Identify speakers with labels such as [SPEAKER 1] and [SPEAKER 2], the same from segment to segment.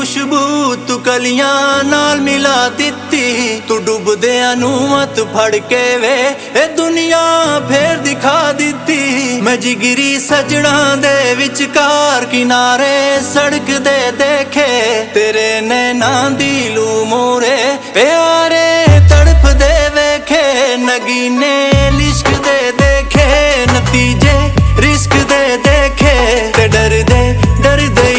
[SPEAKER 1] खुशबू तू कलियां नाल मिला दित्ती, तू डुबदियां नू मत फड़ के वे ए दुनिया फेर दिखा दित्ती। मैं जिगरी सजना दे विचकार किनारे सड़क दे देखे, तेरे नैना दी लू मोरे प्यारे तड़प दे वेखे। नगीने लिश्क दे देखे, नतीजे रिस्क दे देखे, ते डर दे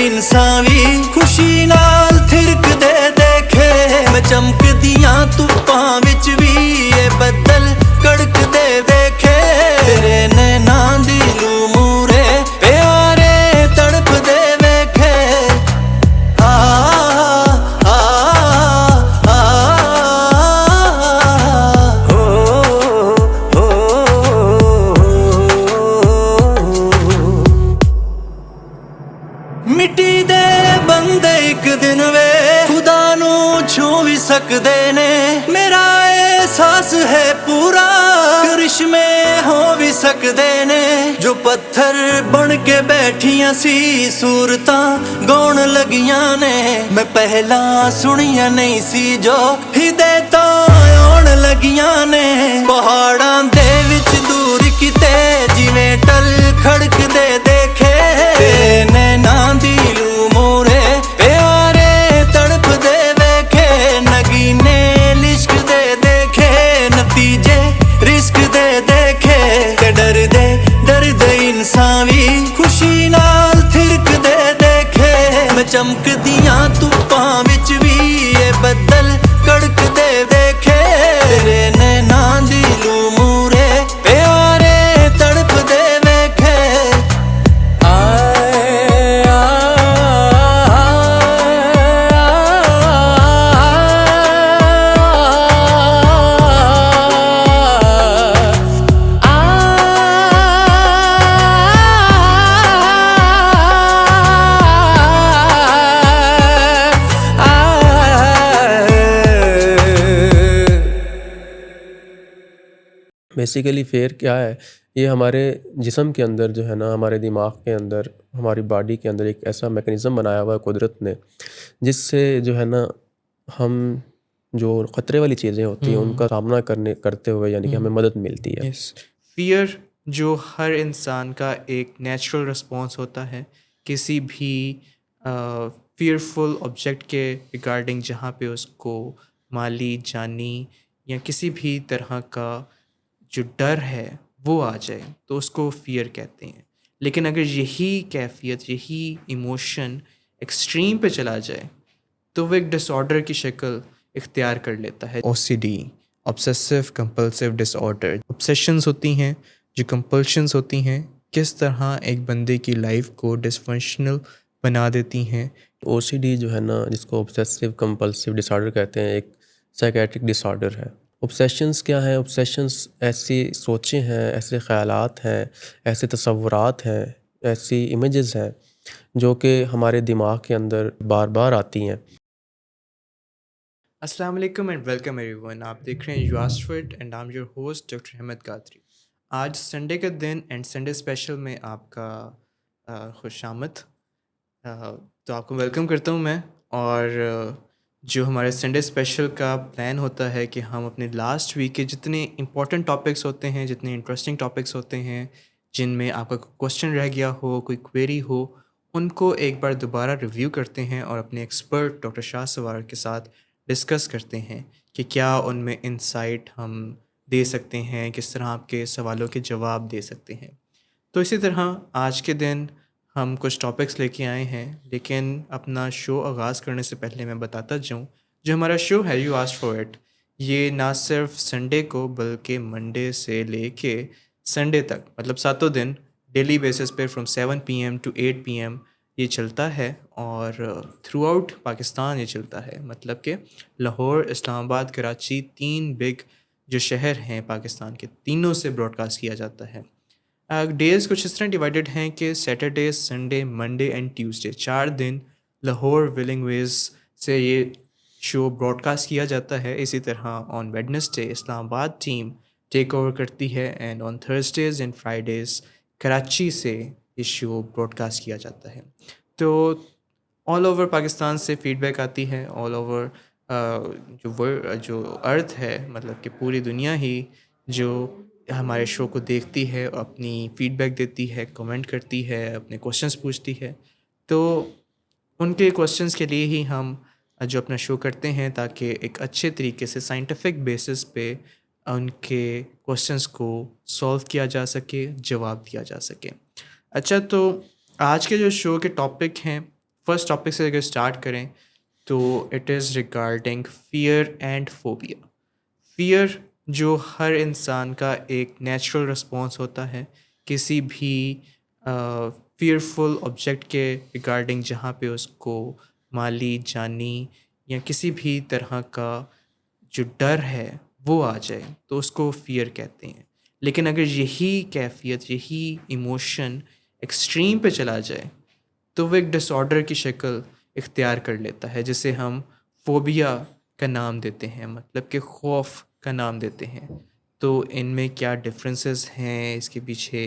[SPEAKER 1] इंसान भी खुशी नाल थिरक दे देखे। मैं चमकदियां धुप्पां विच भी ये बदल कड़क दे देखे, तेरे नैना दी लू मूरे प्यारे तड़प दे वेखे। आ आ आ मिट्टी दे बंदे एक दिन वे खुदा नू छू भी सकदे ने। मेरा एहसास है पूरा करिश्मे हो भी सकदे ने। जो पत्थर बन के बैठियां सी सूरतां गौण लगियां ने। मैं पहला सुनिया नहीं सी जो हिदायतां आउण लगियां ने। पहाड़ां दे विच दूर किते जिवें टल खड़क दे देखे, नैना दी लू मोरे प्यारे तड़प दे वेखे। नगीने लिश्क दे देखे, नतीजे रिस्क दे देखे, ते डर दे इंसान भी खुशी नाल थिरक दे देखे। मैं चमकदियां धुप्पां विच भी ये बदल कड़क दे देखे, तेरे नैना दी लू मूरे प्यारे तड़प दे वेखे।
[SPEAKER 2] बेसिकली फेयर क्या है, ये हमारे जिस्म के अंदर जो है ना, हमारे दिमाग के अंदर, हमारी बॉडी के अंदर एक ऐसा मैकेनिज़्म बनाया हुआ है कुदरत ने, जिससे जो है ना हम जो ख़तरे वाली चीज़ें होती हैं उनका सामना करते हुए यानी कि हमें मदद मिलती है।
[SPEAKER 3] फियर जो हर इंसान का एक नेचुरल रिस्पॉन्स होता है किसी भी फियरफुल ऑब्जेक्ट के रिगार्डिंग, जहाँ पे उसको माली जानी या किसी भी तरह का जो डर है वो आ जाए तो उसको फियर कहते हैं। लेकिन अगर यही कैफियत, यही इमोशन एक्सट्रीम पे चला जाए तो वो एक डिसऑर्डर की शक्ल इख्तियार कर लेता है। OCD, obsessive compulsive disorder. Obsessions होती हैं जो कंपल्शंस होती हैं, किस तरह एक बंदे की लाइफ को डिसफंक्शनल बना देती हैं।
[SPEAKER 2] OCD जो है ना, जिसको ऑब्सेसिव कंपल्सिव डिसऑर्डर कहते हैं, एक साइकेट्रिक डिसऑर्डर है। ऑब्सेशंस क्या है? ऑब्सेशंस ऐसी सोचें हैं, ऐसे ख़यालात हैं, ऐसे तसव्वुरात हैं, ऐसी इमेजेस हैं जो कि हमारे दिमाग के अंदर बार बार आती हैं।
[SPEAKER 3] अस्सलाम वालेकुम एंड वेलकम एवरीवन। आप देख रहे हैं you asked for it and I am your host doctor Ahmad Qadri. आज संडे का दिन एंड संडे स्पेशल में आपका खुशामद। तो आपको वेलकम करता हूँ मैं। और जो हमारे संडे स्पेशल का प्लान होता है कि हम अपने लास्ट वीक के जितने इंपॉर्टेंट टॉपिक्स होते हैं, जितने इंटरेस्टिंग टॉपिक्स होते हैं, जिनमें आपका क्वेश्चन रह गया हो, कोई क्वेरी हो, उनको एक बार दोबारा रिव्यू करते हैं और अपने एक्सपर्ट डॉक्टर शाह सवार के साथ डिस्कस करते हैं कि क्या उनमें इंसाइट हम दे सकते हैं, किस तरह आपके सवालों के जवाब दे सकते हैं। तो इसी तरह आज के दिन हम कुछ टॉपिक्स लेके आए हैं, लेकिन अपना शो आगाज़ करने से पहले मैं बताता जाऊँ, जो हमारा शो है यू आस्क्ड फॉर इट, ये ना सिर्फ संडे को बल्कि मंडे से लेके संडे तक, मतलब 7 दिन डेली बेसिस पे फ्रॉम 7 PM to 8 PM ये चलता है। और थ्रू आउट पाकिस्तान ये चलता है, मतलब कि लाहौर, इस्लामाबाद, कराची, 3 बिग जो शहर हैं पाकिस्तान के, तीनों से ब्रॉडकास्ट किया जाता है। डेज़ कुछ इस तरह डिवाइडेड हैं कि Saturday, Sunday, Monday and Tuesday, 4 दिन लाहौर विलिंग वेज से ये शो ब्रॉडकास्ट किया जाता है। इसी तरह on Wednesday Islamabad team take over करती है and on Thursdays and Fridays Karachi से ये शो ब्रॉडकास्ट किया जाता है। तो ऑल ओवर पाकिस्तान से फीडबैक आती है, ऑल ओवर जो अर्थ है, मतलब कि पूरी दुनिया ही जो हमारे शो को देखती है, अपनी फीडबैक देती है, कमेंट करती है, अपने क्वेश्चंस पूछती है। तो उनके क्वेश्चंस के लिए ही हम जो अपना शो करते हैं, ताकि एक अच्छे तरीके से साइंटिफिक बेसिस पे उनके क्वेश्चंस को सॉल्व किया जा सके, जवाब दिया जा सके। अच्छा, तो आज के जो शो के टॉपिक हैं, फर्स्ट टॉपिक से अगर स्टार्ट करें तो it is regarding fear and phobia. Fear जो हर इंसान का एक नेचुरल रिस्पॉन्स होता है किसी भी फियरफुल ऑब्जेक्ट के रिगार्डिंग, जहाँ पे उसको माली, जानी या किसी भी तरह का जो डर है वो आ जाए तो उसको फियर कहते हैं। लेकिन अगर यही कैफियत, यही इमोशन एक्सट्रीम पे चला जाए तो वो एक डिसऑर्डर की शक्ल इख्तियार कर लेता है, जिसे हम फोबिया का नाम देते हैं, मतलब कि खौफ का नाम देते हैं। तो इनमें क्या डिफरेंसेस हैं, इसके पीछे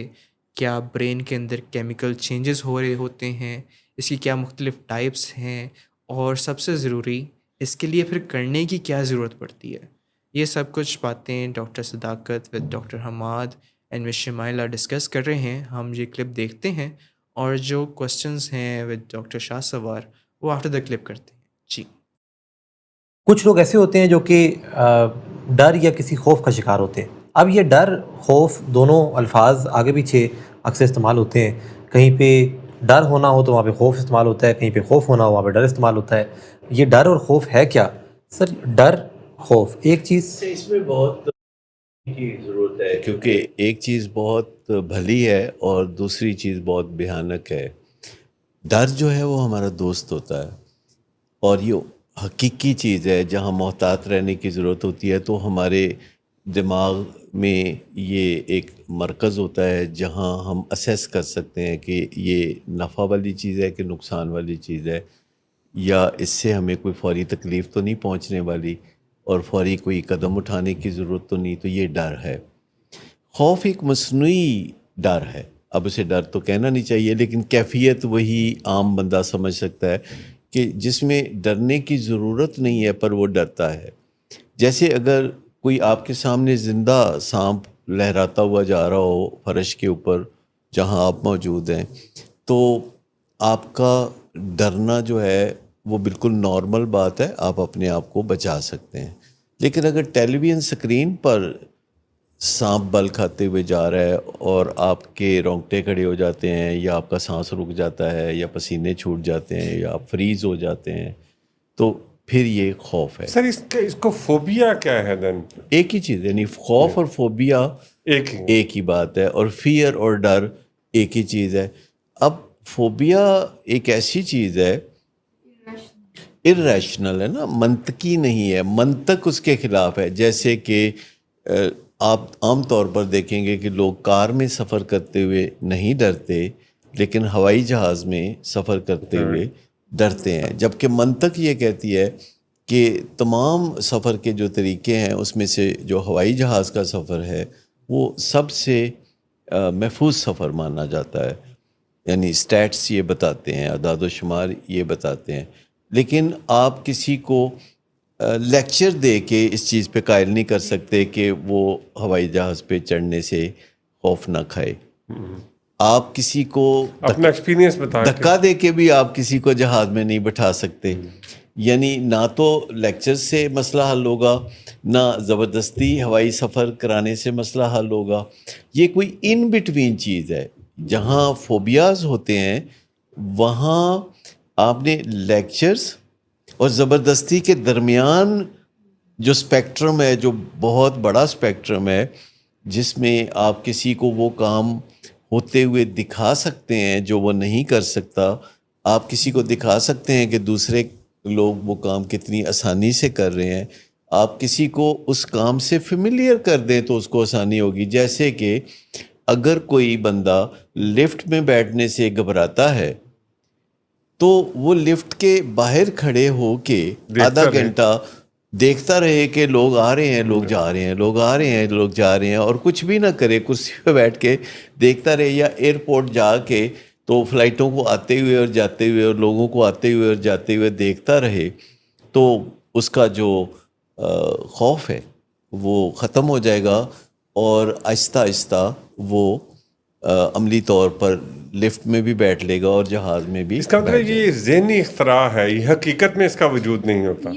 [SPEAKER 3] क्या ब्रेन के अंदर केमिकल चेंजेस हो रहे होते हैं, इसकी क्या मुख्तलिफ टाइप्स हैं, और सबसे ज़रूरी इसके लिए फिर करने की क्या ज़रूरत पड़ती है, ये सब कुछ बातें doctor Sadaqat with doctor Hammad and miss Shamaila discuss कर रहे हैं। हम ये क्लिप देखते हैं और जो क्वेश्चंस हैं विद डॉक्टर शाह सवार वो आफ्टर द क्लिप करते हैं जी।
[SPEAKER 4] कुछ लोग ऐसे होते हैं जो कि डर या किसी खौफ का शिकार होते हैं। अब ये डर खौफ दोनों अल्फाज आगे पीछे अक्सर इस्तेमाल होते हैं। कहीं पे डर होना हो तो वहाँ पे खौफ इस्तेमाल होता है, कहीं पे खौफ होना हो वहाँ पे डर इस्तेमाल होता है। ये डर और खौफ है क्या सर? डर खौफ एक चीज़,
[SPEAKER 5] इसमें बहुत की ज़रूरत है, क्योंकि एक चीज़ बहुत भली है और दूसरी चीज़ बहुत भयानक है। डर जो है वो हमारा दोस्त होता है और ये हकीकी चीज़ है जहाँ मोहतात रहने की ज़रूरत होती है। तो हमारे दिमाग में ये एक मरकज़ होता है जहाँ हम असेस कर सकते हैं कि ये नफ़ा वाली चीज़ है कि नुकसान वाली चीज़ है, या इससे हमें कोई फ़ौरी तकलीफ़ तो नहीं पहुँचने वाली और फ़ौरी कोई कदम उठाने की ज़रूरत तो नहीं। तो ये डर है। खौफ एक मसनूई डर है। अब उसे डर तो कहना नहीं चाहिए, लेकिन कैफियत वही आम बंदा समझ सकता है कि जिसमें डरने की ज़रूरत नहीं है पर वो डरता है। जैसे अगर कोई आपके सामने ज़िंदा सांप लहराता हुआ जा रहा हो फर्श के ऊपर जहाँ आप मौजूद हैं, तो आपका डरना जो है वो बिल्कुल नॉर्मल बात है, आप अपने आप को बचा सकते हैं। लेकिन अगर टेलीविज़न स्क्रीन पर सांप बल खाते हुए जा रहा है और आपके रोंगटे खड़े हो जाते हैं, या आपका सांस रुक जाता है, या पसीने छूट जाते हैं, या आप फ्रीज़ हो जाते हैं, तो फिर ये खौफ है।
[SPEAKER 6] सर इसको फोबिया क्या है देन?
[SPEAKER 5] एक ही चीज़, यानी खौफ और फोबिया एक ही बात है, और फियर और डर एक ही चीज़ है। अब फोबिया एक ऐसी चीज़ है, इर्रेशनल है ना, मंतकी नहीं है, मंतक उसके खिलाफ है। जैसे कि आप आम तौर पर देखेंगे कि लोग कार में सफ़र करते हुए नहीं डरते, लेकिन हवाई जहाज़ में सफ़र करते हुए डरते हैं। जबकि मंतक ये कहती है कि तमाम सफ़र के जो तरीके हैं उसमें से जो हवाई जहाज़ का सफ़र है वो सबसे महफूज सफ़र माना जाता है। यानी स्टैट्स ये बताते हैं, अदाद व शुमार ये बताते हैं। लेकिन आप किसी को लेक्चर दे के इस चीज़ पे कायल नहीं कर सकते कि वो हवाई जहाज़ पे चढ़ने से खौफ ना खाए। आप किसी को
[SPEAKER 6] अपना एक्सपीरियंस बता
[SPEAKER 5] धक्का दे के भी आप किसी को जहाज़ में नहीं बैठा सकते। यानी ना तो लेक्चर से मसला हल होगा, ना ज़बरदस्ती हवाई सफ़र कराने से मसला हल होगा। ये कोई इन बिटवीन चीज़ है। जहाँ फोबियाज़ होते हैं वहाँ आपने लेक्चर्स और ज़बरदस्ती के दरमियान जो स्पेक्ट्रम है, जो बहुत बड़ा स्पेक्ट्रम है, जिसमें आप किसी को वो काम होते हुए दिखा सकते हैं जो वो नहीं कर सकता। आप किसी को दिखा सकते हैं कि दूसरे लोग वो काम कितनी आसानी से कर रहे हैं। आप किसी को उस काम से फेमिलियर कर दें तो उसको आसानी होगी। जैसे कि अगर कोई बंदा लिफ्ट में बैठने से घबराता है तो वो लिफ्ट के बाहर खड़े हो के आधा घंटा देखता रहे कि लोग आ रहे हैं, लोग जा रहे हैं, लोग आ रहे हैं, लोग जा रहे हैं, और कुछ भी ना करे, कुर्सी पे बैठ के देखता रहे, या एयरपोर्ट जाके तो फ्लाइटों को आते हुए और जाते हुए और लोगों को आते हुए और जाते हुए देखता रहे तो उसका जो खौफ है वो ख़त्म हो जाएगा और आहिस्ता आहिस्ता वो अमली तौर पर लिफ्ट में भी बैठ लेगा और जहाज़ में भी
[SPEAKER 6] इसका मतलब
[SPEAKER 5] बैठ
[SPEAKER 6] ये ज़हनी इख्तरा है, ये हकीकत में इसका वजूद नहीं होता।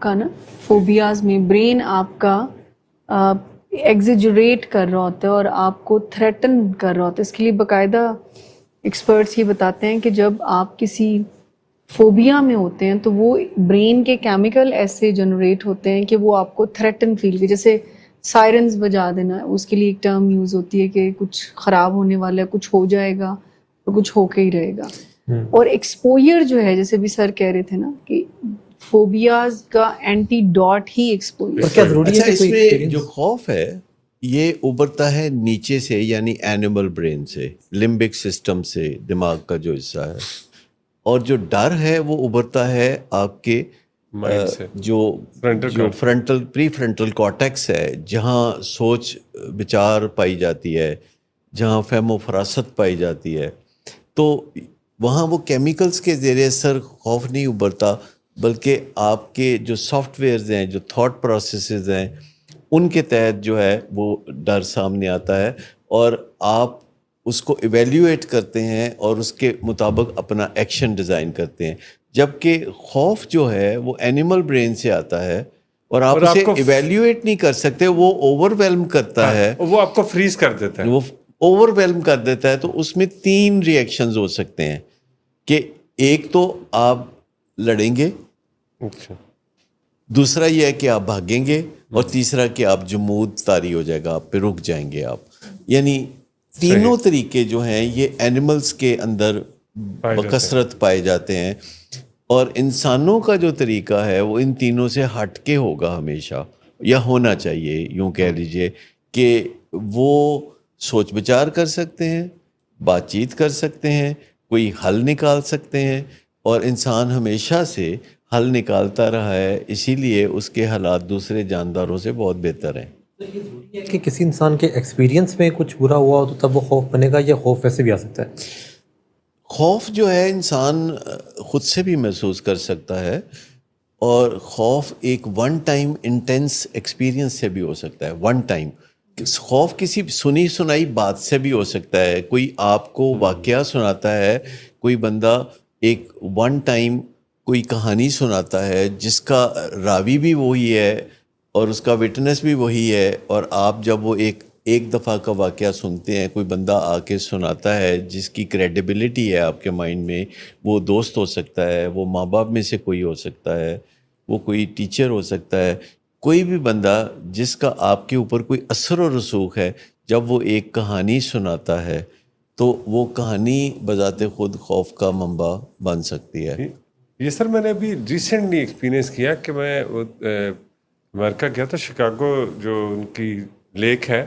[SPEAKER 7] का ना फोबियाज में ब्रेन आपका एग्जिजरेट कर रहा होता है और आपको थ्रेटन कर रहा होता है। इसके लिए बाकायदा एक्सपर्ट्स ये बताते हैं कि जब आप किसी फोबिया में होते हैं तो वो ब्रेन के केमिकल ऐसे जनरेट होते हैं कि वो आपको थ्रेटन फील के, जैसे सायरन्स बजा देना, उसके लिए एक टर्म यूज़ होती है कि कुछ ख़राब होने वाला है, कुछ हो जाएगा तो कुछ होके ही रहेगा। और एक्सपोजर जो है, जैसे भी सर कह रहे थे ना कि फोबियाज का एंटीडॉट ही एक्सपोजर।
[SPEAKER 4] और क्या ज़रूरी है
[SPEAKER 5] अच्छा,
[SPEAKER 4] कि कोई
[SPEAKER 5] इसमें
[SPEAKER 4] experience-
[SPEAKER 5] जो खौफ है ये उभरता है नीचे से, यानी एनिमल ब्रेन से, लिम्बिक सिस्टम से, दिमाग का जो हिस्सा है, और जो डर है वो उभरता है आपके
[SPEAKER 6] माइंड से,
[SPEAKER 5] जो
[SPEAKER 6] Frontal
[SPEAKER 5] frontal pre frontal cortex है, जहाँ सोच विचार पाई जाती है, जहाँ फहम व फरासत पाई जाती है। तो वहाँ वो केमिकल्स के ज़ेरे असर खौफ नहीं उभरता, बल्कि आपके जो सॉफ्टवेयर्स हैं, जो थॉट प्रोसेसेस हैं, उनके तहत जो है वो डर सामने आता है और आप उसको इवेल्युएट करते हैं और उसके मुताबिक अपना एक्शन डिज़ाइन करते हैं। जबकि खौफ जो है वो एनिमल ब्रेन से आता है और आप
[SPEAKER 6] और
[SPEAKER 5] उसे
[SPEAKER 6] आपको
[SPEAKER 5] इवेल्युएट नहीं कर सकते, वो ओवरवेल्म करता है,
[SPEAKER 6] वो आपको फ्रीज कर देता है।
[SPEAKER 5] वो ओवरवेल्म कर देता है। तो उसमें 3 रिएक्शंस हो सकते हैं कि एक तो आप लड़ेंगे,
[SPEAKER 6] अच्छा,
[SPEAKER 5] दूसरा ये है कि आप भागेंगे, और तीसरा कि आप जमूद तारी हो जाएगा, आप पे रुक जाएंगे आप। यानी तीनों तरीके जो हैं ये एनिमल्स के अंदर बकसरत पाए जाते हैं, और इंसानों का जो तरीका है वो इन तीनों से हट के होगा हमेशा, या होना चाहिए, यूँ कह लीजिए कि वो सोच विचार कर सकते हैं, बातचीत कर सकते हैं, कोई हल निकाल सकते हैं, और इंसान हमेशा से हल निकालता रहा है, इसीलिए उसके हालात दूसरे जानदारों से बहुत बेहतर हैं।
[SPEAKER 4] कि किसी इंसान के एक्सपीरियंस में कुछ बुरा हुआ हो तो तब वो खौफ बनेगा, या खौफ वैसे भी आ सकता है?
[SPEAKER 5] खौफ जो है इंसान ख़ुद से भी महसूस कर सकता है, और खौफ एक वन टाइम इंटेंस एक्सपीरियंस से भी हो सकता है। वन टाइम खौफ किसी सुनी सुनाई बात से भी हो सकता है। कोई आपको वाक़या सुनाता है, कोई बंदा एक वन टाइम कोई कहानी सुनाता है जिसका रावी भी वही है और उसका विटनेस भी वही है, और आप जब वो एक दफ़ा का वाक़या सुनते हैं, कोई बंदा आके सुनाता है जिसकी क्रेडिबिलिटी है आपके माइंड में, वो दोस्त हो सकता है, वो माँ बाप में से कोई हो सकता है, वो कोई टीचर हो सकता है, कोई भी बंदा जिसका आपके ऊपर कोई असर और रसूख है, जब वो एक कहानी सुनाता है तो वो कहानी बजाते खुद खौफ का मंबा बन सकती है।
[SPEAKER 6] ये सर मैंने अभी रिसेंटली एक्सपीरियंस किया कि मैं अमेरिका गया था, शिकागो जो उनकी लेक है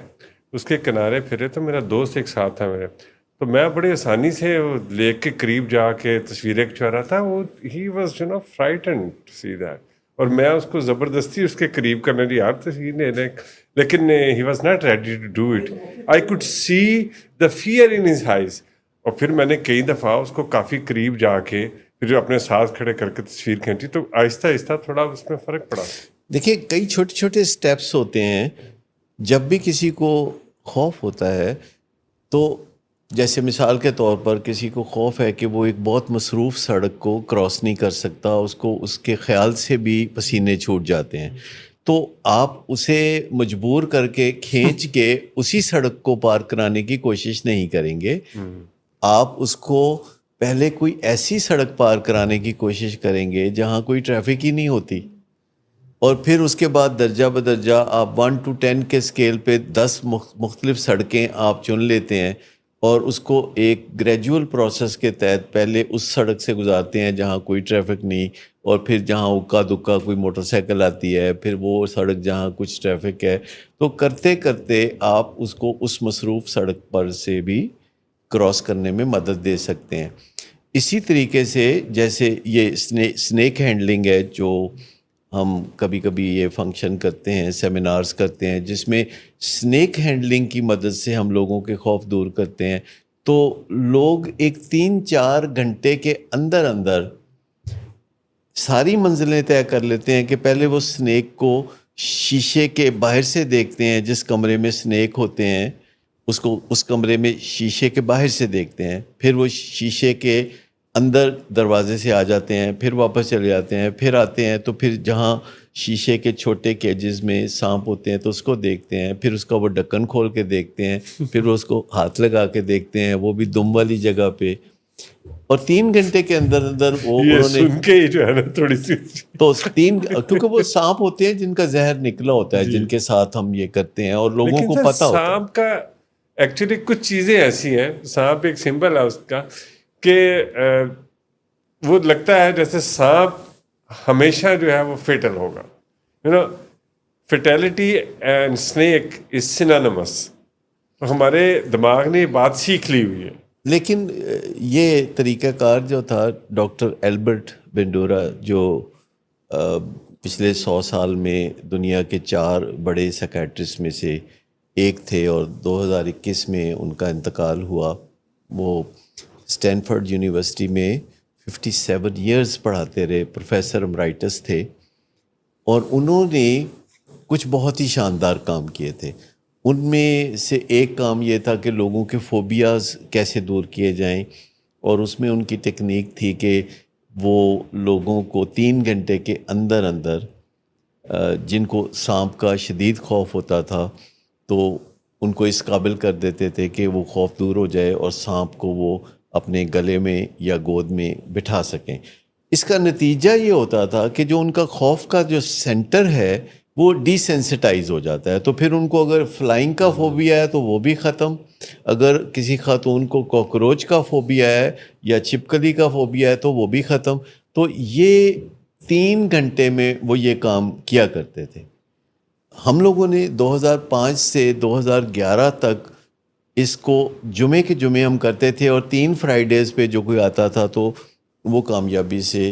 [SPEAKER 6] उसके किनारे फिरे, तो मेरा दोस्त एक साथ था मेरे, तो मैं बड़ी आसानी से वो लेक के करीब जाके तस्वीरें खिंचवा रहा था। वो he was you know frightened to see that, और मैं उसको ज़बरदस्ती उसके करीब करने लगी, यार तस्वीर लेने, लेकिन he was not ready to do it. I could see the fear in his eyes. और फिर मैंने कई दफ़ा उसको काफ़ी करीब जाके फिर अपने साथ खड़े करके तस्वीर खींची, तो आहिस्ता आहिस्ता थोड़ा उसमें फ़र्क पड़ा।
[SPEAKER 5] देखिए, कई छोटे छोटे स्टेप्स होते हैं। जब भी किसी को खौफ होता है, तो जैसे मिसाल के तौर पर किसी को खौफ है कि वो एक बहुत मसरूफ़ सड़क को क्रॉस नहीं कर सकता, उसको उसके ख़्याल से भी पसीने छूट जाते हैं, तो आप उसे मजबूर करके खींच के उसी सड़क को पार कराने की कोशिश नहीं करेंगे। आप उसको पहले कोई ऐसी सड़क पार कराने की कोशिश करेंगे जहाँ कोई ट्रैफिक ही नहीं होती, और फिर उसके बाद दर्जा बदर्जा आप 1 to 10 के स्केल पे 10 मुख्तलिफ सड़कें आप चुन लेते हैं, और उसको एक ग्रेजुअल प्रोसेस के तहत पहले उस सड़क से गुजारते हैं जहाँ कोई ट्रैफिक नहीं, और फिर जहाँ उक्का दुक्का कोई मोटरसाइकिल आती है, फिर वो सड़क जहाँ कुछ ट्रैफिक है, तो करते करते आप उसको उस मसरूफ़ सड़क पर से भी क्रॉस करने में मदद दे सकते हैं। इसी तरीके से जैसे ये स्नेक हैंडलिंग है, जो हम कभी कभी ये फंक्शन करते हैं, सेमिनार्स करते हैं, जिसमें स्नेक हैंडलिंग की मदद से हम लोगों के खौफ दूर करते हैं। तो लोग एक 3-4 घंटे के अंदर अंदर सारी मंजिलें तय कर लेते हैं कि पहले वो स्नेक को शीशे के बाहर से देखते हैं, जिस कमरे में स्नेक होते हैं उसको उस कमरे में शीशे के बाहर से देखते हैं, फिर वो शीशे के अंदर दरवाजे से आ जाते हैं, फिर वापस चले जाते हैं, फिर आते हैं तो फिर जहाँ शीशे के छोटे केजेस में सांप होते हैं तो उसको देखते हैं, फिर उसका वो ढक्कन खोल के देखते हैं, फिर वो उसको हाथ लगा के देखते हैं, वो भी दुम वाली जगह पे, और 3 घंटे के अंदर अंदर वो
[SPEAKER 6] ये
[SPEAKER 5] उन्होंने
[SPEAKER 6] सुन के ही जो है ना थोड़ी सी
[SPEAKER 5] तो 3 क्योंकि वो सांप होते हैं जिनका जहर निकला होता है, जिनके साथ हम ये करते हैं और लोगों
[SPEAKER 6] लेकिन
[SPEAKER 5] को
[SPEAKER 6] सर,
[SPEAKER 5] पता होता है।
[SPEAKER 6] सांप का एक्चुअली कुछ चीजें ऐसी हैं, सांप एक सिंबल है उसका कि वो लगता है जैसे सांप हमेशा जो है वो फेटल होगा, you know, fatality and snake is synonymous. तो हमारे दिमाग ने ये बात सीख ली हुई है।
[SPEAKER 5] लेकिन ये तरीक़ाकार जो था डॉक्टर एल्बर्ट बेंडोरा, जो पिछले 100 साल में दुनिया के 4 बड़े साइकियाट्रिस्ट में से एक थे और 2021 में उनका इंतकाल हुआ। वो स्टैनफोर्ड यूनिवर्सिटी में 57 इयर्स पढ़ाते रहे, प्रोफेसर एमराइटस थे, और उन्होंने कुछ बहुत ही शानदार काम किए थे। उनमें से एक काम ये था कि लोगों के फोबियाज़ कैसे दूर किए जाएं, और उसमें उनकी टेक्निक थी कि वो लोगों को 3 घंटे के अंदर अंदर जिनको सांप का शदीद खौफ होता था तो उनको इस काबिल कर देते थे कि वो खौफ दूर हो जाए और सांप को वो अपने गले में या गोद में बिठा सकें। इसका नतीजा ये होता था कि जो उनका खौफ का जो सेंटर है वो डिसेंसिटाइज हो जाता है, तो फिर उनको अगर फ्लाइंग का फोबिया है तो वो भी ख़त्म, अगर किसी खातून को कॉकरोच का फोबिया है या छिपकली का फोबिया है तो वो भी ख़त्म। तो ये 3 घंटे में वो ये काम किया करते थे। हम लोगों ने 2005 से 2011 तक इसको जुमे के जुमे हम करते थे और 3 फ्राइडेज़ पे जो कोई आता था तो वो कामयाबी से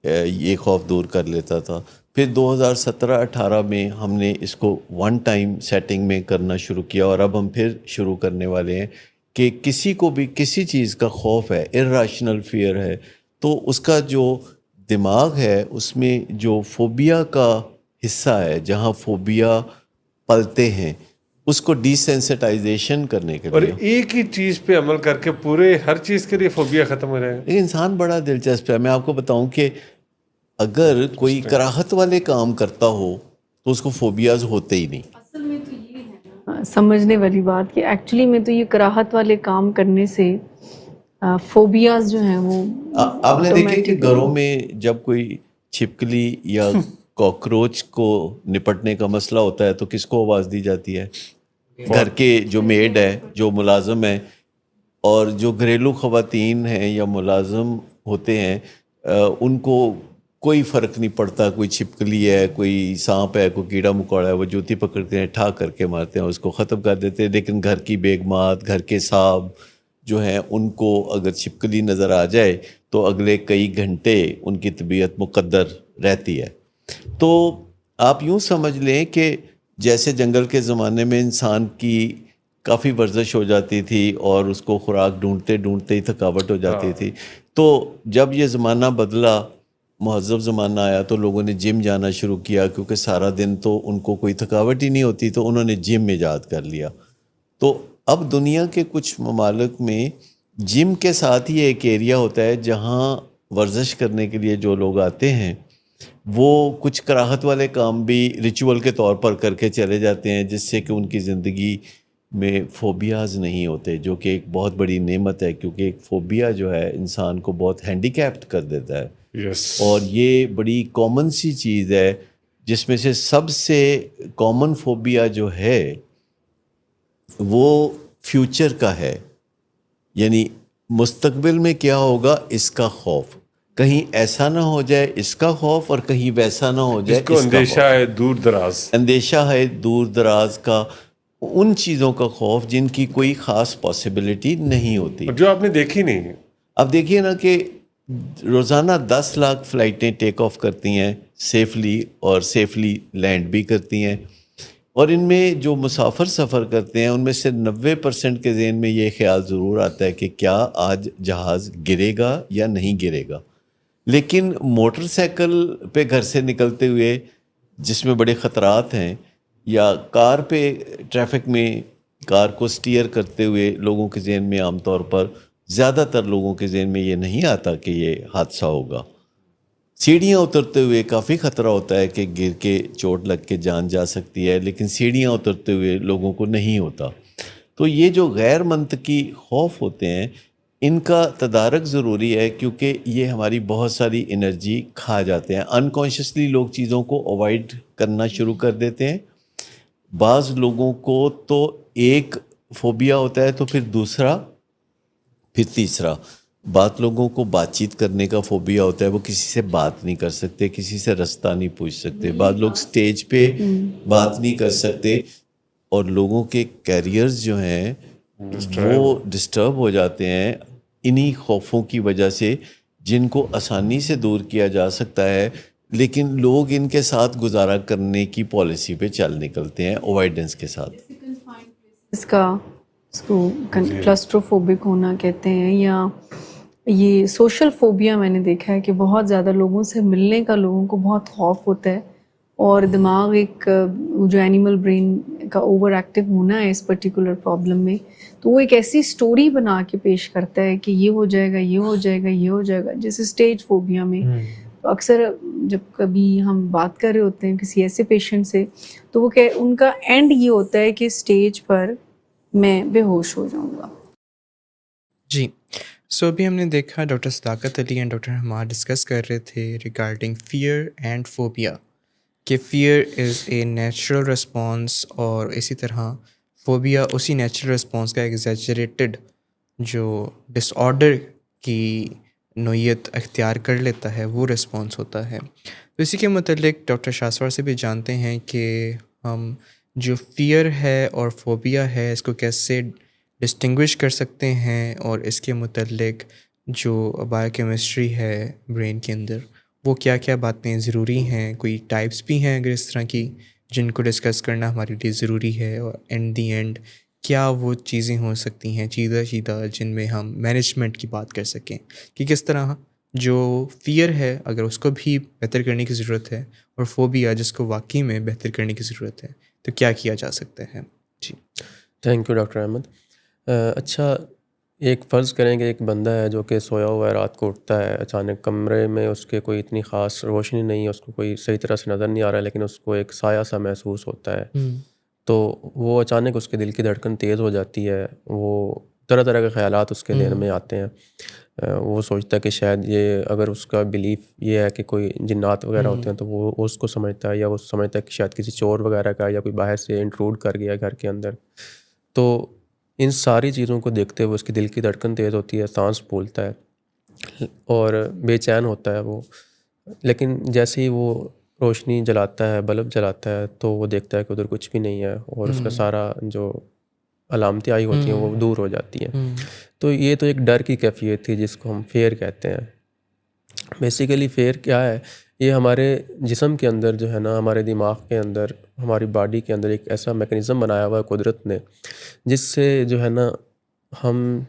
[SPEAKER 5] ये खौफ दूर कर लेता था। फिर 2017-18 में हमने इसको 1 टाइम सेटिंग में करना शुरू किया और अब हम फिर शुरू करने वाले हैं कि किसी को भी किसी चीज़ का खौफ है, इर्रेशनल फियर है, तो उसका जो दिमाग है उसमें जो फोबिया का हिस्सा है, जहाँ फोबिया पलते हैं, उसको डिसेंसिटाइजेशन करने के
[SPEAKER 6] और
[SPEAKER 5] लिए।
[SPEAKER 6] एक ही चीज पे अमल करके पूरे हर चीज के लिए फोबिया खत्म हो जाएगा।
[SPEAKER 5] लेकिन इंसान बड़ा दिलचस्प है। मैं आपको बताऊं कि अगर कोई कराहत वाले काम करता हो तो उसको फोबियाज होते ही नहीं।
[SPEAKER 7] समझने वाली बात कि एक्चुअली में तो ये कराहत वाले काम करने से फोबियाज जो हैं वो
[SPEAKER 5] आपने देखे कि घरों में जब कोई छिपकली या कॉकरोच को निपटने का मसला होता है तो किसको आवाज़ दी जाती है? घर के जो मेड है, जो मुलाजिम है, और जो घरेलू ख़वातीन हैं या मुलाजिम होते हैं उनको कोई फ़र्क नहीं पड़ता, कोई छिपकली है, कोई सांप है, कोई कीड़ा मकोड़ा है, वो जूती पकड़ते हैं, ठा करके मारते हैं, उसको ख़त्म कर देते हैं। लेकिन घर की बेगमात, घर के साहब जो हैं, उनको अगर छिपकली नज़र आ जाए तो अगले कई घंटे उनकी तबीयत मुकद्दर रहती है। तो आप यूँ समझ लें कि जैसे जंगल के ज़माने में इंसान की काफ़ी वर्जिश हो जाती थी और उसको खुराक ढूंढते ढूंढते ही थकावट हो जाती थी, तो जब ये ज़माना बदला, महज़ब ज़माना आया, तो लोगों ने जिम जाना शुरू किया, क्योंकि सारा दिन तो उनको कोई थकावट ही नहीं होती, तो उन्होंने जिम ईजाद कर लिया। तो अब दुनिया के कुछ ममालिक में जिम के साथ ही एक एरिया होता है जहाँ वर्जिश करने के लिए जो लोग आते हैं वो कुछ कराहत वाले काम भी रिचुअल के तौर पर करके चले जाते हैं, जिससे कि उनकी ज़िंदगी में फ़ोबियाज़ नहीं होते, जो कि एक बहुत बड़ी नेमत है, क्योंकि एक फ़ोबिया जो है इंसान को बहुत हैंडीकैप्ड कर देता है। और ये बड़ी कॉमन सी चीज़ है, जिसमें से सबसे कॉमन फ़ोबिया जो है वो फ्यूचर का है, यानी मुस्तकबिल में क्या होगा इसका खौफ, कहीं ऐसा ना हो जाए इसका खौफ और कहीं वैसा ना हो जाए
[SPEAKER 6] इसको अंदेशा है दूर दराज,
[SPEAKER 5] अंदेशा है दूर दराज का, उन चीज़ों का खौफ जिनकी कोई ख़ास पॉसिबिलिटी नहीं होती,
[SPEAKER 6] जो आपने देखी नहीं है।
[SPEAKER 5] अब देखिए ना कि रोज़ाना 10 लाख फ़्लाइटें टेक ऑफ करती हैं सेफली, और सेफली लैंड भी करती हैं। और इनमें जो मुसाफिर सफ़र करते हैं उनमें से 90% के ज़हन में ये ख्याल ज़रूर आता है कि क्या आज जहाज़ गिरेगा या नहीं गिरेगा। लेकिन मोटरसाइकिल पे घर से निकलते हुए जिसमें बड़े ख़तरात हैं, या कार पे ट्रैफिक में कार को स्टीयर करते हुए लोगों के ज़हन में आमतौर पर ज़्यादातर लोगों के ज़हन में ये नहीं आता कि ये हादसा होगा। सीढ़ियाँ उतरते हुए काफ़ी ख़तरा होता है कि गिर के चोट लग के जान जा सकती है, लेकिन सीढ़ियाँ उतरते हुए लोगों को नहीं होता। तो ये जो गैर मंतकी खौफ होते हैं, इनका तदारक ज़रूरी है, क्योंकि ये हमारी बहुत सारी एनर्जी खा जाते हैं। अनकॉन्शियसली लोग चीज़ों को अवॉइड करना शुरू कर देते हैं। बाज़ लोगों को तो एक फ़ोबिया होता है, तो फिर दूसरा, फिर तीसरा। बात लोगों को बातचीत करने का फ़ोबिया होता है, वो किसी से बात नहीं कर सकते, किसी से रास्ता नहीं पूछ सकते। बाद लोग स्टेज पे बात नहीं कर सकते, और लोगों के कैरियर्स जो हैं वो डिस्टर्ब हो जाते हैं इन्हीं खौफों की वजह से, जिनको आसानी से दूर किया जा सकता है, लेकिन लोग इनके साथ गुजारा करने की पॉलिसी पे चल निकलते हैं अवॉइडेंस के साथ।
[SPEAKER 7] इसको क्लस्ट्रोफोबिक होना कहते हैं, या ये सोशल फोबिया मैंने देखा है कि बहुत ज़्यादा लोगों से मिलने का लोगों को बहुत खौफ होता है, और दिमाग एक जो एनिमल ब्रेन का ओवर एक्टिव होना है इस पर्टिकुलर प्रॉब्लम में, तो वो एक ऐसी स्टोरी बना के पेश करता है कि ये हो जाएगा, ये हो जाएगा, ये हो जाएगा, जैसे स्टेज फोबिया में। तो अक्सर जब कभी हम बात कर रहे होते हैं किसी ऐसे पेशेंट से, तो वो उनका एंड ये होता है कि स्टेज पर मैं बेहोश हो जाऊंगा।
[SPEAKER 3] जी। सो अभी हमने देखा doctor Sadaqat Ali and doctor Hamad discuss कर रहे थे रिगार्डिंग फियर एंड फोबिया, कि fear is a natural response, और इसी तरह फोबिया उसी नेचुरल रिस्पॉन्स का एग्जैजरेटेड जो डिसऑर्डर की नोयत अख्तियार कर लेता है, वो रिस्पॉन्स होता है। तो इसी के मतलब डॉक्टर शाहसवार से भी जानते हैं कि हम जो फ़ियर है और फोबिया है, इसको कैसे डिस्टिंग्विश कर सकते हैं, और इसके मुतल्लिक जो बायोकेमिस्ट्री है ब्रेन के अंदर, वो क्या क्या बातें ज़रूरी हैं, कोई टाइप्स भी हैं अगर इस तरह की, जिनको डिस्कस करना हमारे लिए ज़रूरी है, और एंड दी एंड क्या वो चीज़ें हो सकती हैं चीज़ा जिनमें हम मैनेजमेंट की बात कर सकें, कि किस तरह जो फ़ियर है अगर उसको भी बेहतर करने की ज़रूरत है, और फोबिया जिसको वाकई में बेहतर करने की ज़रूरत है, तो क्या किया जा सकता है। जी,
[SPEAKER 2] थैंक यू डॉक्टर अहमद। अच्छा, एक फ़र्ज़ करें कि एक बंदा है जो कि सोया हुआ है, रात को उठता है, अचानक कमरे में उसके कोई इतनी ख़ास रोशनी नहीं है, उसको कोई सही तरह से नज़र नहीं आ रहा है, लेकिन उसको एक साया सा महसूस होता है। तो वो अचानक उसके दिल की धड़कन तेज़ हो जाती है, वो तरह तरह के ख़यालात उसके दिल में आते हैं। वो सोचता है कि शायद ये, अगर उसका बिलीफ ये है कि कोई जिन्नात वगैरह होते हैं, तो वो उसको समझता है, या वो समझता है कि शायद किसी चोर वगैरह का, या कोई बाहर से इंट्रूड कर गया घर के अंदर। तो इन सारी चीज़ों को देखते हुए उसकी दिल की धड़कन तेज़ होती है, सांस फूलता है और बेचैन होता है वो। लेकिन जैसे ही वो रोशनी जलाता है, बल्ब जलाता है, तो वो देखता है कि उधर कुछ भी नहीं है, और उसका सारा जो अलामतें आई होती हैं वो दूर हो जाती हैं। तो ये तो एक डर की कैफियत थी जिसको हम फेयर कहते हैं। बेसिकली फेयर क्या है, ये हमारे जिस्म के अंदर जो है ना, हमारे दिमाग के अंदर, हमारी बॉडी के अंदर एक ऐसा मैकेनिज़्म बनाया हुआ है कुदरत ने, जिससे जो है ना हम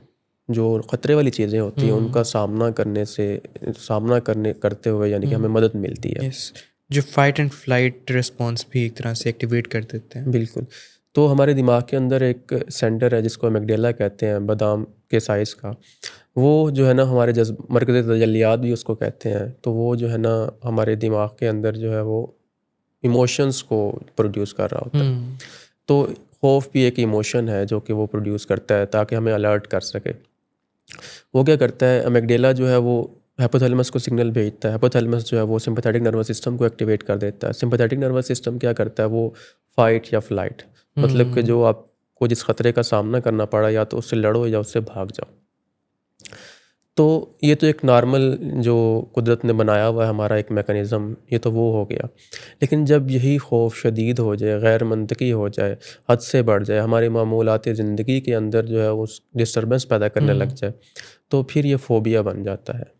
[SPEAKER 2] जो ख़तरे वाली चीज़ें होती हैं उनका सामना करते हुए, यानी कि हमें मदद मिलती है।
[SPEAKER 3] यस, जो फाइट एंड फ्लाइट रिस्पॉन्स भी एक तरह से एक्टिवेट कर देते हैं।
[SPEAKER 2] बिल्कुल। तो हमारे दिमाग के अंदर एक सेंटर है जिसको अमिगडाला कहते हैं, बादाम के साइज़ का। वो जो है ना हमारे मरकज़ तजल्लियात भी उसको कहते हैं। तो वो जो है ना हमारे दिमाग के अंदर जो है वो इमोशंस को प्रोड्यूस कर रहा होता है। तो खौफ भी एक इमोशन है जो कि वो प्रोड्यूस करता है ताकि हमें अलर्ट कर सके। वो क्या करता है, अमिगडाला जो है वो हाइपोथैलेमस को सिग्नल भेजता है। हाइपोथैलेमस जो है वो सिंपैथेटिक नर्वस सिस्टम को एक्टिवेट कर देता है। सिंपैथेटिक नर्वस सिस्टम क्या करता है, वो फाइट या फ्लाइट, मतलब कि जो आपको जिस खतरे का सामना करना पड़ा, या तो उससे लड़ो या उससे भाग जाओ। तो ये तो एक नॉर्मल जो कुदरत ने बनाया हुआ है हमारा एक मैकेनिज़्म, ये तो वो हो गया। लेकिन जब यही खौफ शदीद हो जाए, गैर मंतकी हो जाए, हद से बढ़ जाए, हमारी मामूलात ज़िंदगी के अंदर जो है उस डिस्टर्बेंस पैदा करने लग जाए, तो फिर ये फ़ोबिया बन जाता है,